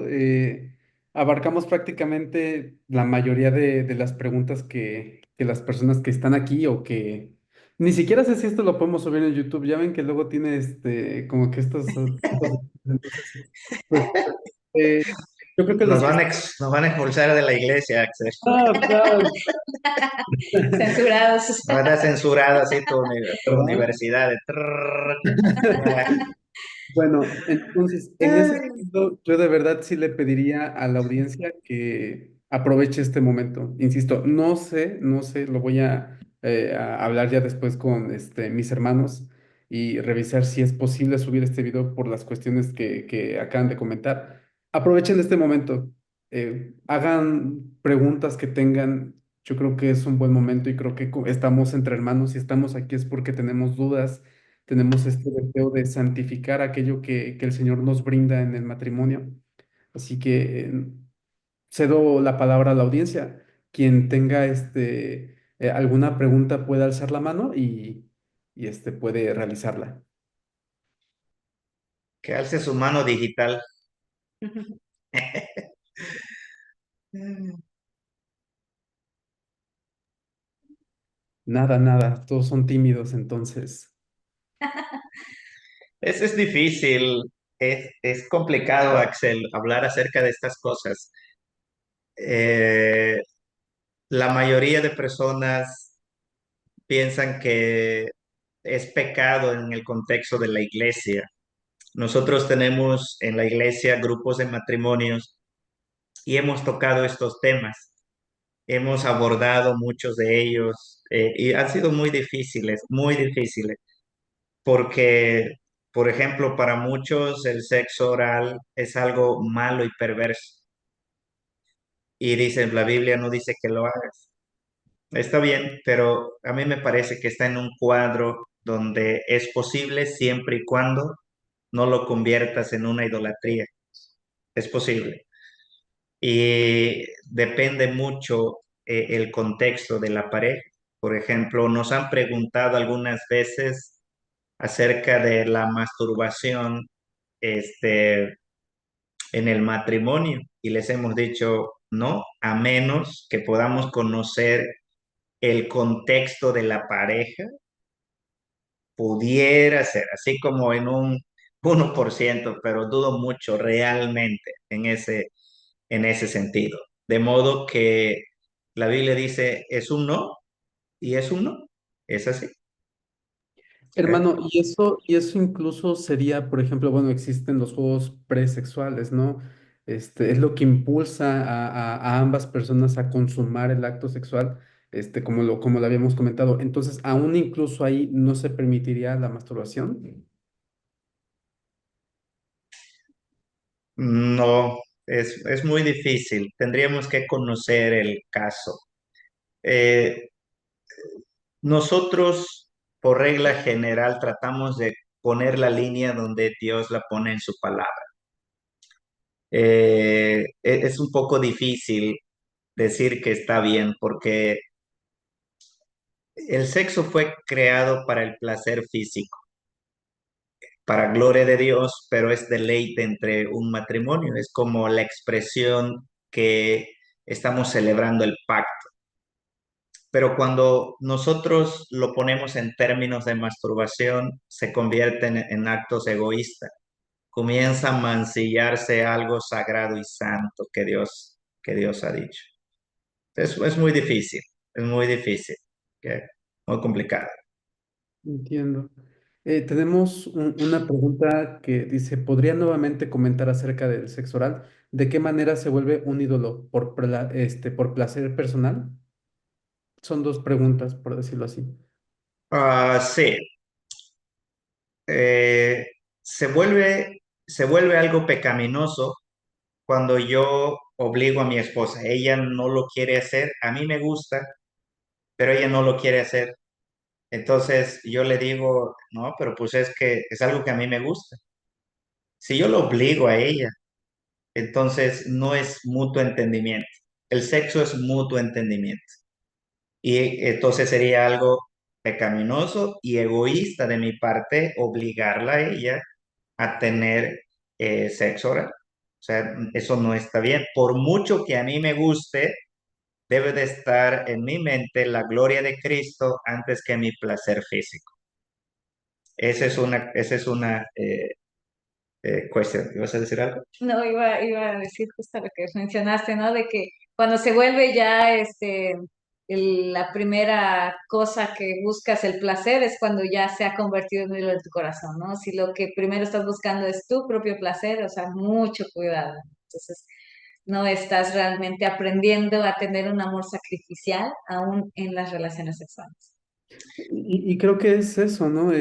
A: abarcamos prácticamente la mayoría de las preguntas que las personas que están aquí o que ni siquiera sé si esto lo podemos subir en YouTube. Ya ven que luego tiene como que estos entonces, pues Yo creo que los que...
B: Nos van a expulsar de la iglesia, Axel.
A: Ah, claro,
C: Censurados.
B: Nos van a censurar así tu
A: ¿verdad?
B: universidad.
A: Bueno, entonces, en ese sentido, yo de verdad sí le pediría a la audiencia que aproveche este momento. Insisto, no sé, lo voy a hablar ya después con mis hermanos y revisar si es posible subir este video por las cuestiones que acaban de comentar. Aprovechen este momento, hagan preguntas que tengan. Yo creo que es un buen momento y creo que estamos entre hermanos y estamos aquí es porque tenemos dudas, tenemos este deseo de santificar aquello que el Señor nos brinda en el matrimonio. Así que cedo la palabra a la audiencia. Quien tenga alguna pregunta puede alzar la mano y puede realizarla.
B: Que alce su mano digital.
A: Nada, nada, todos son tímidos, entonces.
B: Es difícil, es complicado, Axel, hablar acerca de estas cosas. Eh, la mayoría de personas piensan que es pecado en el contexto de la iglesia. Nosotros tenemos en la iglesia grupos de matrimonios y hemos tocado estos temas. Hemos abordado muchos de ellos y han sido muy difíciles, porque, por ejemplo, para muchos el sexo oral es algo malo y perverso. Y dicen, la Biblia no dice que lo hagas. Está bien, pero a mí me parece que está en un cuadro donde es posible siempre y cuando no lo conviertas en una idolatría. Es posible. Y depende mucho el contexto de la pareja. Por ejemplo, nos han preguntado algunas veces acerca de la masturbación este, en el matrimonio y les hemos dicho no, a menos que podamos conocer el contexto de la pareja, pudiera ser, así como en un 1%, pero dudo mucho realmente en ese sentido. De modo que la Biblia dice, es un no y es un no. Es así. ¿Ok?
A: Hermano, y eso incluso sería, por ejemplo, bueno, existen los juegos presexuales, ¿no? Es lo que impulsa a ambas personas a consumar el acto sexual, como lo habíamos comentado. Entonces, aún incluso ahí no se permitiría la masturbación.
B: No, es muy difícil. Tendríamos que conocer el caso. Eh, nosotros, por regla general, tratamos de poner la línea donde Dios la pone en su palabra. Es un poco difícil decir que está bien porque el sexo fue creado para el placer físico, para gloria de Dios, pero es deleite entre un matrimonio. Es como la expresión que estamos celebrando el pacto. Pero cuando nosotros lo ponemos en términos de masturbación, se convierte en actos egoístas. Comienza a mancillarse algo sagrado y santo que Dios ha dicho. Es muy difícil, es muy difícil, ¿ok? Muy complicado.
A: Entiendo. Tenemos una pregunta que dice, ¿podría nuevamente comentar acerca del sexo oral? ¿De qué manera se vuelve un ídolo? ¿Por placer personal? Son dos preguntas, por decirlo así.
B: Sí, eh, se vuelve algo pecaminoso cuando yo obligo a mi esposa. Ella no lo quiere hacer, a mí me gusta, pero ella no lo quiere hacer. Entonces yo le digo, no, pero pues es que es algo que a mí me gusta. Si yo lo obligo a ella, entonces no es mutuo entendimiento. El sexo es mutuo entendimiento. Y entonces sería algo pecaminoso y egoísta de mi parte obligarla a ella a tener sexo oral. O sea, eso no está bien. Por mucho que a mí me guste, debe de estar en mi mente la gloria de Cristo antes que mi placer físico. Esa es una Cuestión, ¿ibas a decir algo?
C: No, iba a decir justo lo que mencionaste, ¿no? De que cuando se vuelve ya la primera cosa que buscas el placer es cuando ya se ha convertido en lo de tu corazón, ¿no? Si lo que primero estás buscando es tu propio placer, o sea, mucho cuidado. Entonces, no estás realmente aprendiendo a tener un amor sacrificial aún en las relaciones sexuales.
A: Y creo que es eso, ¿no?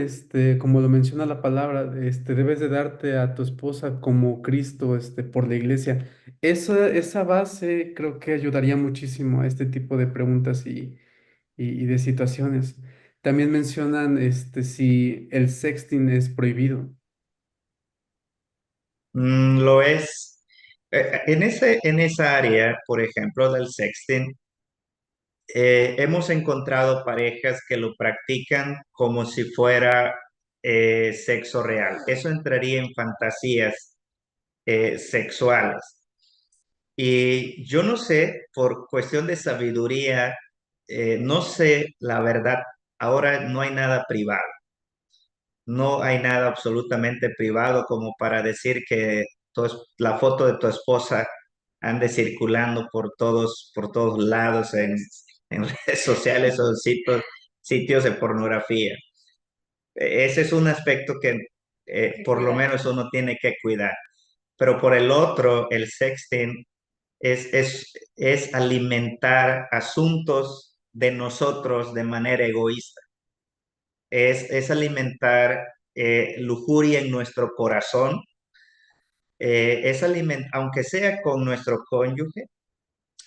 A: Como lo menciona la palabra, debes de darte a tu esposa como Cristo, por la iglesia. Esa base creo que ayudaría muchísimo a este tipo de preguntas y de situaciones. También mencionan, si el sexting es prohibido.
B: Lo es. En esa área, por ejemplo, del sexting, hemos encontrado parejas que lo practican como si fuera sexo real. Eso entraría en fantasías sexuales. Y yo no sé, por cuestión de sabiduría, no sé la verdad. Ahora no hay nada privado. No hay nada absolutamente privado como para decir que la foto de tu esposa ande circulando por todos lados en redes sociales o sitios de pornografía. Ese es un aspecto que por lo menos uno tiene que cuidar. Pero por el otro, el sexting es alimentar asuntos de nosotros de manera egoísta. Es alimentar lujuria en nuestro corazón, aunque sea con nuestro cónyuge,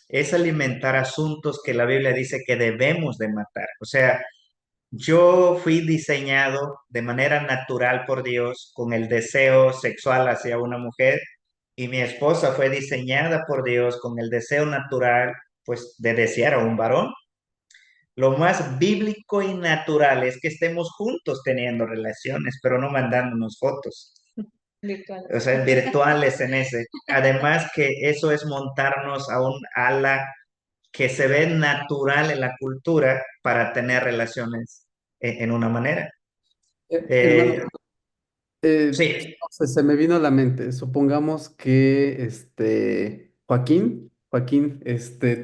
B: es alimentar asuntos que la Biblia dice que debemos de matar. O sea, yo fui diseñado de manera natural por Dios con el deseo sexual hacia una mujer y mi esposa fue diseñada por Dios con el deseo natural, pues, de desear a un varón. Lo más bíblico y natural es que estemos juntos teniendo relaciones, pero no mandándonos fotos, o
C: Virtuales.
B: sea, virtuales en ese. Además que eso es montarnos a un ala que se ve natural en la cultura para tener relaciones en una manera.
A: Hermano,
B: Eh, sí,
A: se me vino a la mente. Supongamos que Joaquín,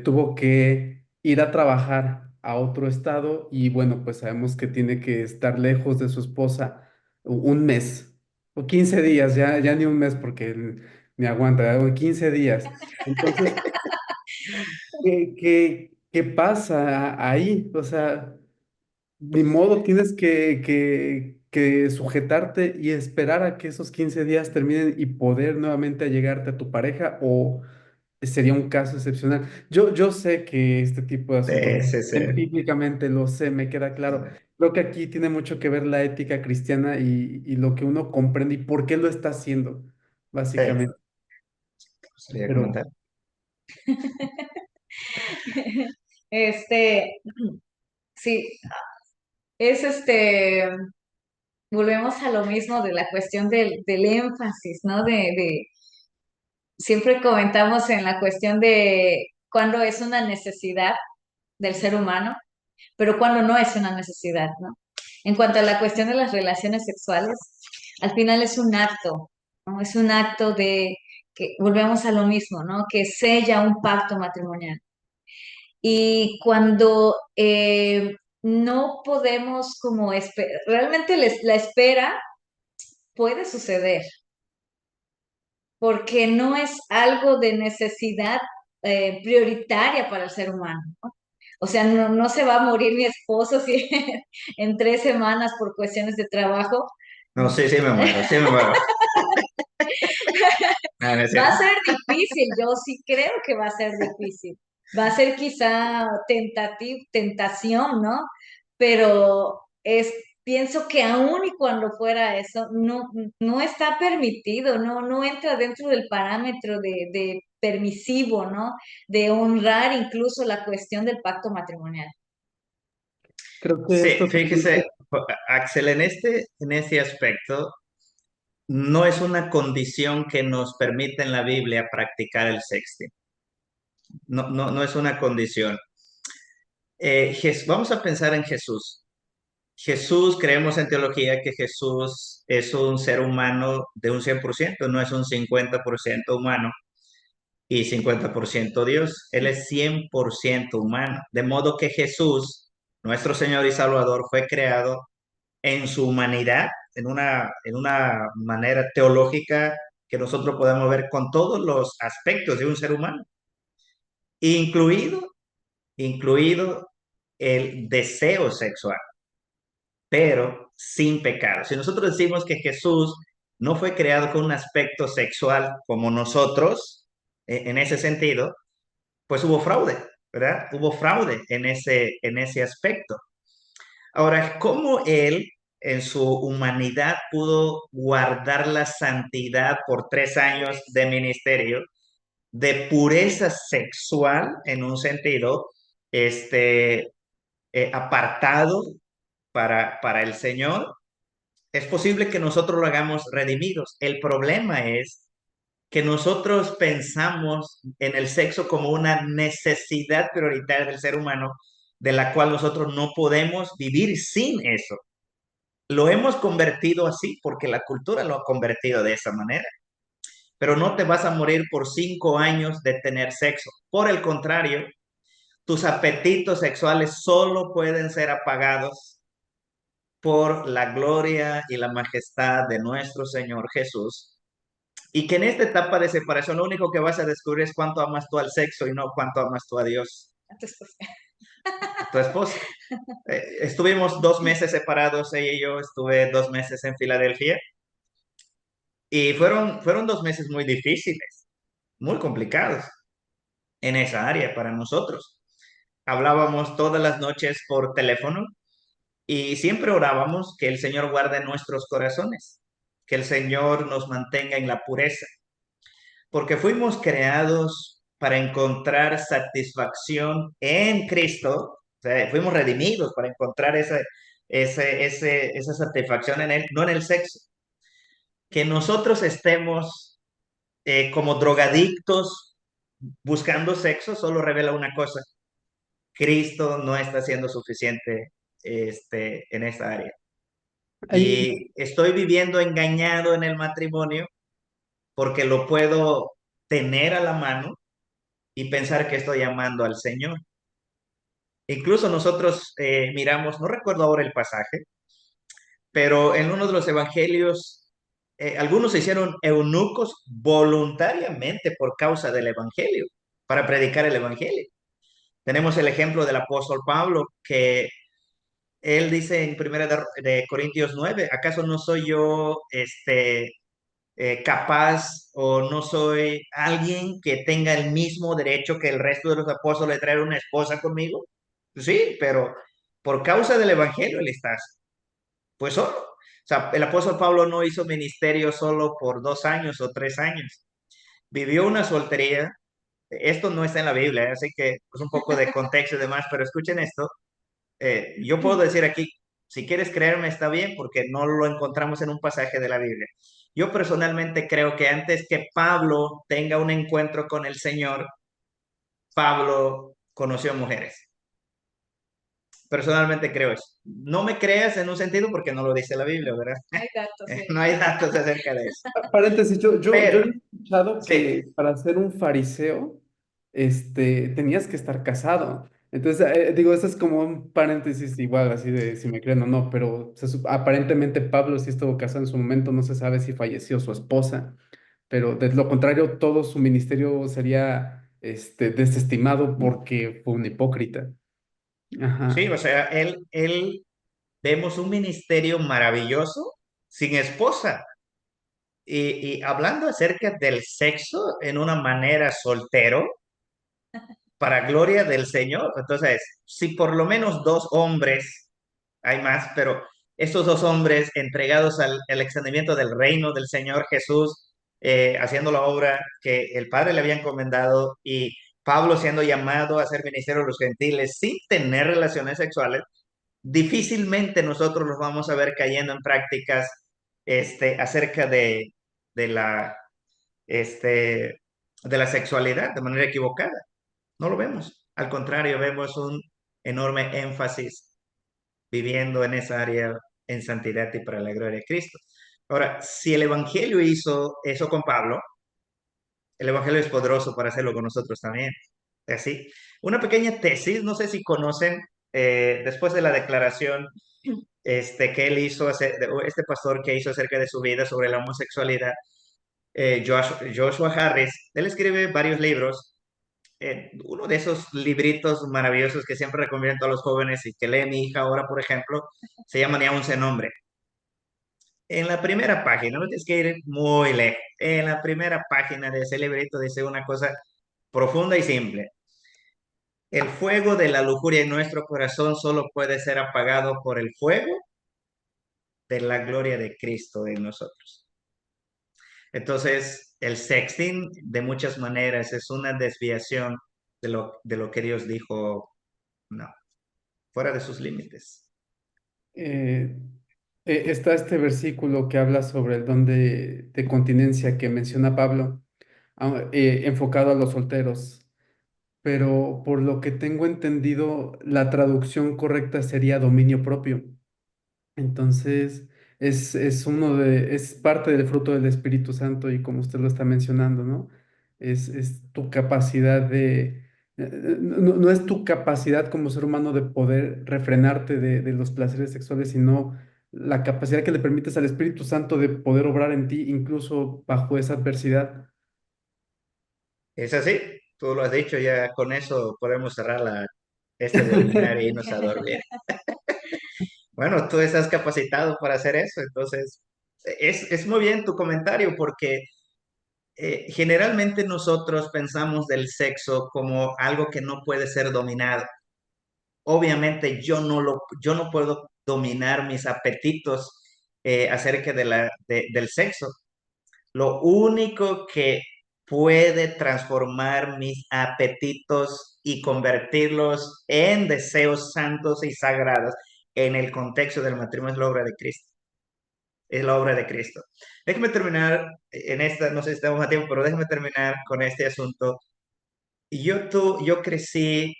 A: tuvo que ir a trabajar a otro estado y bueno, pues sabemos que tiene que estar lejos de su esposa un mes o 15 días, ya ni un mes porque él ni aguanta, 15 días. Entonces, ¿qué pasa ahí? O sea, ni modo, tienes que sujetarte y esperar a que esos 15 días terminen y poder nuevamente allegarte a tu pareja o sería un caso excepcional. Yo sé que este tipo de asuntos,
B: sí, sí,
A: empíricamente lo sé, me queda claro. Creo que aquí tiene mucho que ver la ética cristiana y lo que uno comprende y por qué lo está haciendo,
B: sí.
A: básicamente.
B: Sería
A: Pero
B: comentar.
C: Este, sí, es volvemos a lo mismo de la cuestión del énfasis, ¿no? Siempre comentamos en la cuestión de cuándo es una necesidad del ser humano, pero cuándo no es una necesidad, ¿no? En cuanto a la cuestión de las relaciones sexuales, al final es un acto, ¿no? Es un acto de que volvemos a lo mismo, ¿no? Que sella un pacto matrimonial. Y cuando no podemos como realmente la espera puede suceder, porque no es algo de necesidad prioritaria para el ser humano, ¿no? O sea, no se va a morir mi esposo si en 3 semanas por cuestiones de trabajo.
B: No, sí, sí me muero, sí me muero. No, no es
C: Va
B: cierto.
C: a ser difícil, yo sí creo que va a ser difícil. Va a ser quizá tentación, ¿no? Pero pienso que aún y cuando fuera eso, no está permitido, no entra dentro del parámetro de permisivo, ¿no? De honrar incluso la cuestión del pacto matrimonial.
A: creo que
B: Sí,
A: esto
B: fíjese, Axel, en este aspecto, no es una condición que nos permite en la Biblia practicar el sexting. No, no, no es una condición. Vamos a pensar en Jesús. Jesús, creemos en teología que Jesús es un ser humano de un 100%, no es un 50% humano y 50% Dios. Él es 100% humano. De modo que Jesús, nuestro Señor y Salvador, fue creado en su humanidad, en una manera teológica que nosotros podemos ver con todos los aspectos de un ser humano, incluido, incluido el deseo sexual, pero sin pecado. Si nosotros decimos que Jesús no fue creado con un aspecto sexual como nosotros, en ese sentido, pues hubo fraude, ¿verdad? Hubo fraude en ese aspecto. Ahora, ¿cómo él en su humanidad pudo guardar la santidad por 3 años de ministerio, de pureza sexual en un sentido, este, apartado para el Señor? Es posible que nosotros lo hagamos redimidos. El problema es que nosotros pensamos en el sexo como una necesidad prioritaria del ser humano, de la cual nosotros no podemos vivir sin eso. Lo hemos convertido así porque la cultura lo ha convertido de esa manera. Pero no te vas a morir por 5 años de tener sexo. Por el contrario, tus apetitos sexuales solo pueden ser apagados por la gloria y la majestad de nuestro Señor Jesús. Y que en esta etapa de separación lo único que vas a descubrir es cuánto amas tú al sexo y no cuánto amas tú a Dios,
C: Entonces,
B: a tu esposa. Estuvimos 2 meses separados, ella y yo, estuve 2 meses en Filadelfia y fueron 2 meses muy difíciles, muy complicados en esa área para nosotros. Hablábamos todas las noches por teléfono y siempre orábamos que el Señor guarde nuestros corazones, que el Señor nos mantenga en la pureza, porque fuimos creados para encontrar satisfacción en Cristo. O sea, fuimos redimidos para encontrar esa satisfacción en Él, no en el sexo. Que nosotros estemos como drogadictos buscando sexo solo revela una cosa: Cristo no está siendo suficiente en esta área.
A: Ahí,
B: Y estoy viviendo engañado en el matrimonio porque lo puedo tener a la mano y pensar que estoy amando al Señor. Incluso nosotros miramos, no recuerdo ahora el pasaje, pero en uno de los evangelios, algunos se hicieron eunucos voluntariamente por causa del evangelio, para predicar el evangelio. Tenemos el ejemplo del apóstol Pablo, que él dice en primera de Corintios 9, ¿acaso no soy yo capaz o no soy alguien que tenga el mismo derecho que el resto de los apóstoles de traer una esposa conmigo? Sí, pero por causa del evangelio él está pues solo. O sea, el apóstol Pablo no hizo ministerio solo por 2 años o 3 años. Vivió una soltería. Esto no está en la Biblia, así que es un poco de contexto y demás, pero escuchen esto. Yo puedo decir aquí, si quieres creerme está bien, porque no lo encontramos en un pasaje de la Biblia. Yo personalmente creo que antes que Pablo tenga un encuentro con el Señor, Pablo conoció mujeres. Personalmente creo eso. No me creas en un sentido porque no lo dice la Biblia, ¿verdad?
C: hay datos, sí.
B: No hay datos acerca de eso.
A: paréntesis, yo
B: Pero,
A: había escuchado
B: sí,
A: que para ser un fariseo, tenías que estar casado. Entonces, digo, eso es como un paréntesis igual, así de si me creen o no, pero aparentemente Pablo sí estuvo casado en su momento, no se sabe si falleció su esposa, pero de lo contrario, todo su ministerio sería, desestimado porque fue un hipócrita.
B: sí,
A: Ajá.
B: o sea, él vemos un ministerio maravilloso sin esposa. Y hablando acerca del sexo en una manera soltero, para gloria del Señor. Entonces, si por lo menos 2 hombres, hay más, pero estos 2 hombres entregados al extendimiento del reino del Señor Jesús, haciendo la obra que el Padre le había encomendado, y Pablo siendo llamado a hacer ministerio a los gentiles sin tener relaciones sexuales, difícilmente nosotros los vamos a ver cayendo en prácticas acerca de la, este, de la sexualidad de manera equivocada. No lo vemos. Al contrario, vemos un enorme énfasis viviendo en esa área en santidad y para la gloria de Cristo. Ahora, si el Evangelio hizo eso con Pablo, el Evangelio es poderoso para hacerlo con nosotros también. Así, una pequeña tesis, no sé si conocen, después de la declaración que él hizo, este pastor que hizo acerca de su vida sobre la homosexualidad, Joshua Harris, él escribe varios libros. Uno de esos libritos maravillosos que siempre recomiendo a los jóvenes y que lee mi hija ahora, por ejemplo, se llama Ni aun se nombre. En la primera página, no tienes que ir muy lejos, en la primera página de ese librito dice una cosa profunda y simple. El fuego de la lujuria en nuestro corazón solo puede ser apagado por el fuego de la gloria de Cristo en nosotros. Entonces, el sexting de muchas maneras es una desviación de lo que Dios dijo, no, fuera de sus límites.
A: Eh, Está este versículo que habla sobre el don de continencia que menciona Pablo, enfocado a los solteros, pero por lo que tengo entendido, la traducción correcta sería dominio propio. Entonces, es parte del fruto del Espíritu Santo y como usted lo está mencionando, ¿no? Es tu capacidad no es tu capacidad como ser humano de poder refrenarte de los placeres sexuales, sino la capacidad que le permites al Espíritu Santo de poder obrar en ti incluso bajo esa adversidad.
B: Es así, tú lo has dicho, ya con eso podemos cerrar este webinar e irnos a dormir. Bueno, tú estás capacitado para hacer eso, entonces es muy bien tu comentario porque generalmente nosotros pensamos del sexo como algo que no puede ser dominado. Obviamente yo no puedo dominar mis apetitos acerca del sexo. Lo único que puede transformar mis apetitos y convertirlos en deseos santos y sagrados en el contexto del matrimonio es la obra de Cristo. Es la obra de Cristo. Déjeme terminar en esta, no sé si estamos a tiempo, pero déjeme terminar con este asunto. Yo crecí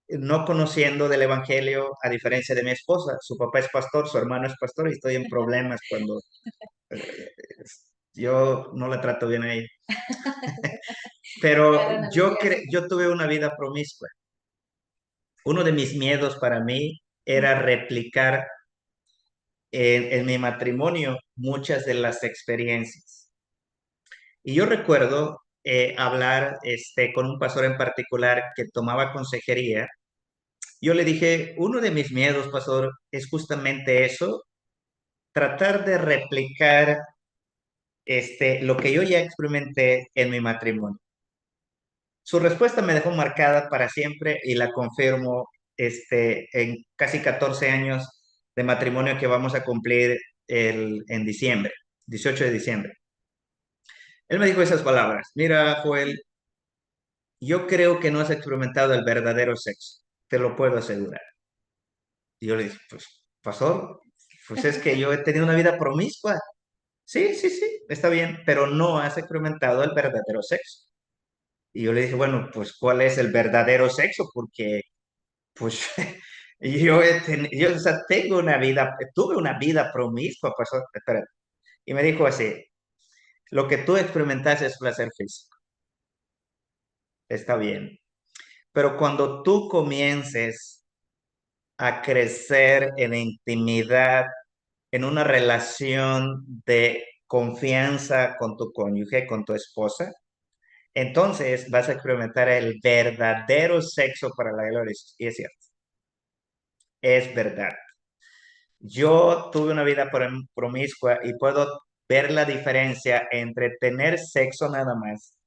B: no conociendo del Evangelio a diferencia de mi esposa. Su papá es pastor, su hermano es pastor y estoy en problemas cuando eh, yo no la trato bien a ella.
C: Claro,
B: Pero
C: no lo digas.
B: yo tuve una vida promiscua. Uno de mis miedos para mí era replicar en mi matrimonio muchas de las experiencias. Y yo recuerdo hablar con un pastor en particular que tomaba consejería. Yo le dije, uno de mis miedos, pastor, es justamente eso, tratar de replicar lo que yo ya experimenté en mi matrimonio. Su respuesta me dejó marcada para siempre y la confirmo en casi 14 años de matrimonio que vamos a cumplir en diciembre, 18 de diciembre. Él me dijo esas palabras, mira, Joel, yo creo que no has experimentado el verdadero sexo, te lo puedo asegurar. Y yo le dije, pues, pastor, pues es que yo he tenido una vida promiscua. Sí, sí, sí, está bien, pero no has experimentado el verdadero sexo. Y yo le dije, bueno, pues, ¿cuál es el verdadero sexo? Porque, pues, yo, o sea, tuve una vida promiscua, pastor, espérate. Y me dijo así, lo que tú experimentaste es placer físico, está bien, pero cuando tú comiences a crecer en intimidad, en una relación de confianza con tu cónyuge, con tu esposa, entonces vas a experimentar el verdadero sexo para la gloria. Y es cierto, es verdad. Yo tuve una vida promiscua y puedo ver la diferencia entre tener sexo nada más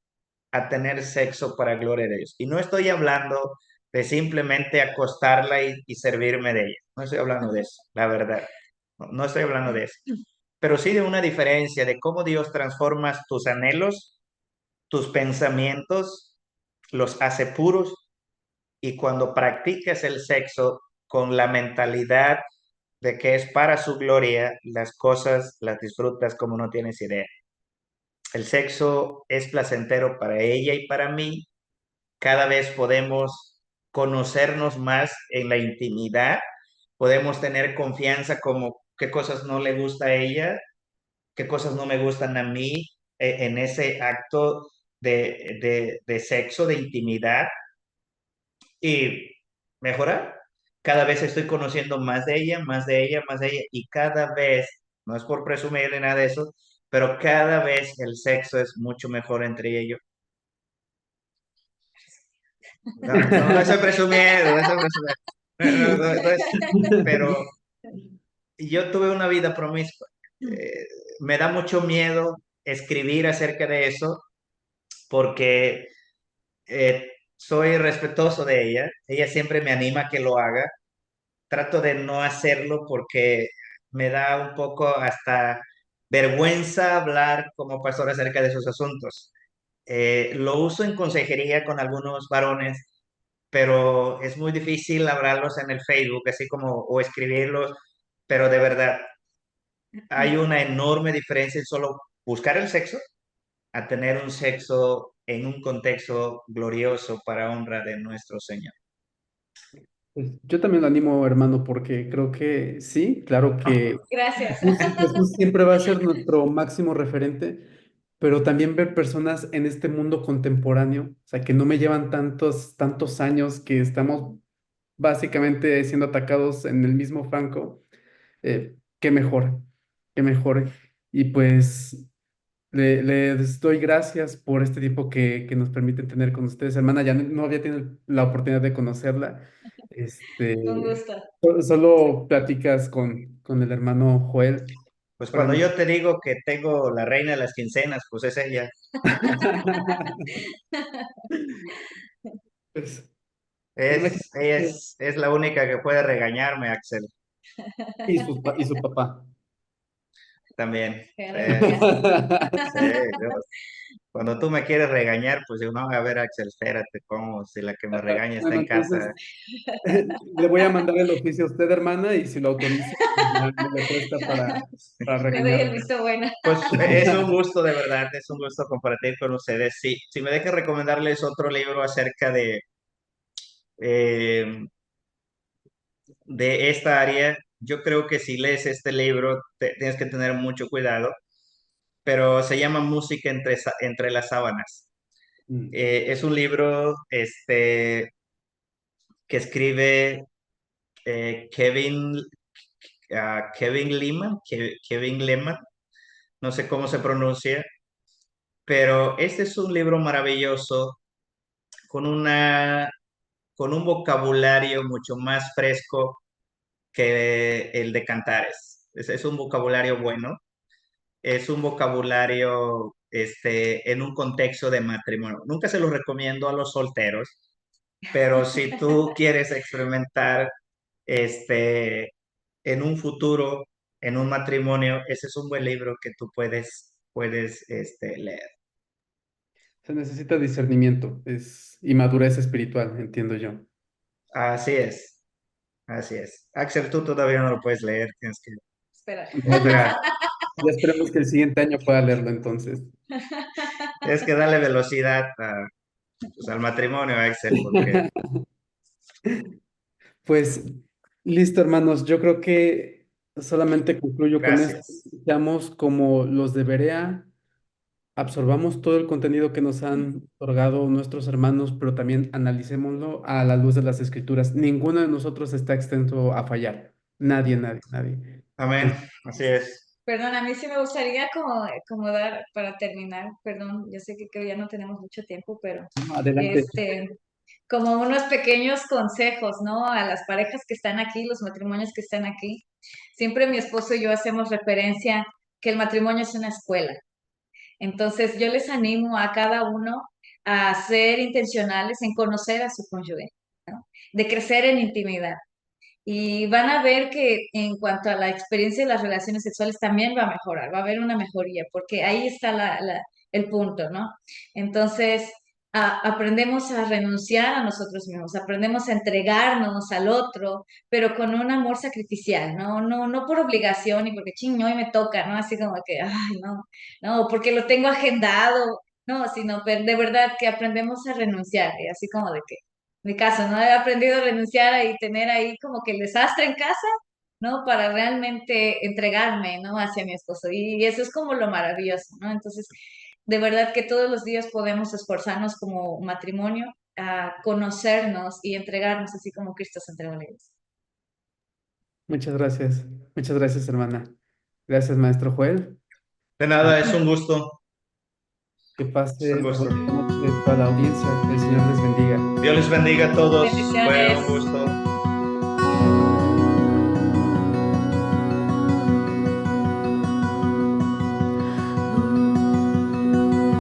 B: a tener sexo para gloria de Dios. Y no estoy hablando de simplemente acostarla y servirme de ella. No estoy hablando de eso, la verdad. No, no estoy hablando de eso. Pero sí de una diferencia de cómo Dios transforma tus anhelos, tus pensamientos, los hace puros y cuando practicas el sexo con la mentalidad de que es para su gloria, las cosas las disfrutas como no tienes idea. El sexo es placentero para ella y para mí. Cada vez podemos conocernos más en la intimidad podemos tener confianza como qué cosas no le gusta a ella, qué cosas no me gustan a mí en ese acto de sexo, de intimidad y mejorar. Cada vez estoy conociendo más de ella, más de ella, más de ella y cada vez, no es por presumir ni nada de eso, pero cada vez el sexo es mucho mejor entre ella y yo. No, no, no estoy presumiendo, no estoy presumiendo. Pero yo tuve una vida promiscua. Eh, Me da mucho miedo escribir acerca de eso porque soy respetuoso de ella. Ella siempre me anima a que lo haga. Trato de no hacerlo porque me da un poco hasta vergüenza hablar como pastor acerca de esos asuntos. Lo uso en consejería con algunos varones, pero es muy difícil hablarlos en el Facebook, así como, o escribirlos, pero de verdad, hay una enorme diferencia en solo buscar el sexo a tener un sexo en un contexto glorioso para honra de nuestro Señor.
A: Pues, yo también lo animo, hermano, porque creo que sí, claro que
C: Gracias.
A: Jesús siempre va a ser nuestro máximo referente, pero también ver personas en este mundo contemporáneo, o sea, que no me llevan tantos años, que estamos básicamente siendo atacados en el mismo franco, qué mejor, qué mejor. Y pues les doy gracias por este tiempo que nos permiten tener con ustedes. Hermana, ya no había tenido la oportunidad de conocerla.
C: Un
A: Este,
C: gusto.
A: solo platicas con el hermano Joel.
B: Pues
A: Para
B: cuando
A: mí.
B: yo te digo que tengo la reina de las quincenas, pues es ella.
A: Pues, imagínate,
B: Es la única que puede regañarme, Axel,
A: y su papá.
B: también.
C: Aleluya.
B: Sí, yo- cuando tú me quieres regañar, pues yo no, a ver, Axel, espérate, ¿cómo? Si la que me regaña está
A: Bueno,
B: en casa.
A: entonces le voy a mandar el oficio a usted, hermana, y si lo autoriza, pues ya me lo presta para
C: Le doy el
A: regañarme.
C: visto bueno.
B: Pues es un gusto, de verdad, es un gusto compartir con ustedes. Sí, si me dejan recomendarles otro libro acerca eh, de esta área, yo creo que si lees este libro tienes que tener mucho cuidado, pero se llama Música entre las sábanas.
A: Mm.
B: Es un libro que escribe Kevin, Kevin Lehman, Kevin Lehman, no sé cómo se pronuncia, pero este es un libro maravilloso con con un vocabulario mucho más fresco que el de Cantares. Es un vocabulario bueno, es un vocabulario en un contexto de matrimonio. Nunca se lo recomiendo a los solteros, pero si tú quieres experimentar este, en un futuro, en un matrimonio, ese es un buen libro que tú puedes leer.
A: Se necesita discernimiento y madurez espiritual, entiendo yo.
B: Así es, así es. Axel, tú todavía no lo puedes leer, tienes que
C: Espera.
A: No,
B: esperar.
A: ya esperemos que el siguiente año pueda leerlo entonces.
B: Tienes que darle velocidad pues, al matrimonio, Axel, porque
A: Pues listo, hermanos. Yo creo que solamente concluyo con esto.
B: gracias.
A: Seamos como los de Berea, absorbamos todo el contenido que nos han otorgado nuestros hermanos, pero también analicémoslo a la luz de las escrituras. Ninguno de nosotros está exento a fallar. Nadie, nadie, nadie.
B: Amén,
A: Entonces,
B: así es.
C: Perdón, a mí sí me gustaría como dar, para terminar, perdón, yo sé que creo ya no tenemos mucho tiempo, pero
A: no, adelante.
C: este, como unos pequeños consejos, ¿no? A las parejas que están aquí, los matrimonios que están aquí. Siempre mi esposo y yo hacemos referencia que el matrimonio es una escuela. Entonces, yo les animo a cada uno a ser intencionales en conocer a su cónyuge, ¿no? De crecer en intimidad. Y van a ver que en cuanto a la experiencia de las relaciones sexuales también va a mejorar, va a haber una mejoría, porque ahí está el punto, ¿no? Entonces, aprendemos a renunciar a nosotros mismos, aprendemos a entregarnos al otro, pero con un amor sacrificial, ¿no? No por obligación y porque ching, hoy me toca, ¿no? Así como que, ay, no, porque lo tengo agendado, no, sino de verdad que aprendemos a renunciar, así como de que mi caso, ¿no? He aprendido a renunciar y tener ahí como que el desastre en casa, ¿no? Para realmente entregarme, ¿no? Hacia mi esposo. Y eso es como lo maravilloso, ¿no? Entonces, de verdad que todos los días podemos esforzarnos como matrimonio a conocernos y entregarnos así como Cristo se entregó a la iglesia.
A: Muchas gracias, hermana. Gracias, maestro Joel.
B: De
A: Ah,
B: nada, es un gusto,
A: que
B: es un
A: pase
B: gusto.
A: bonita noche toda la audiencia. Que el Señor les bendiga.
B: Dios les bendiga a todos, fue un
C: Bendiciones.
B: gusto.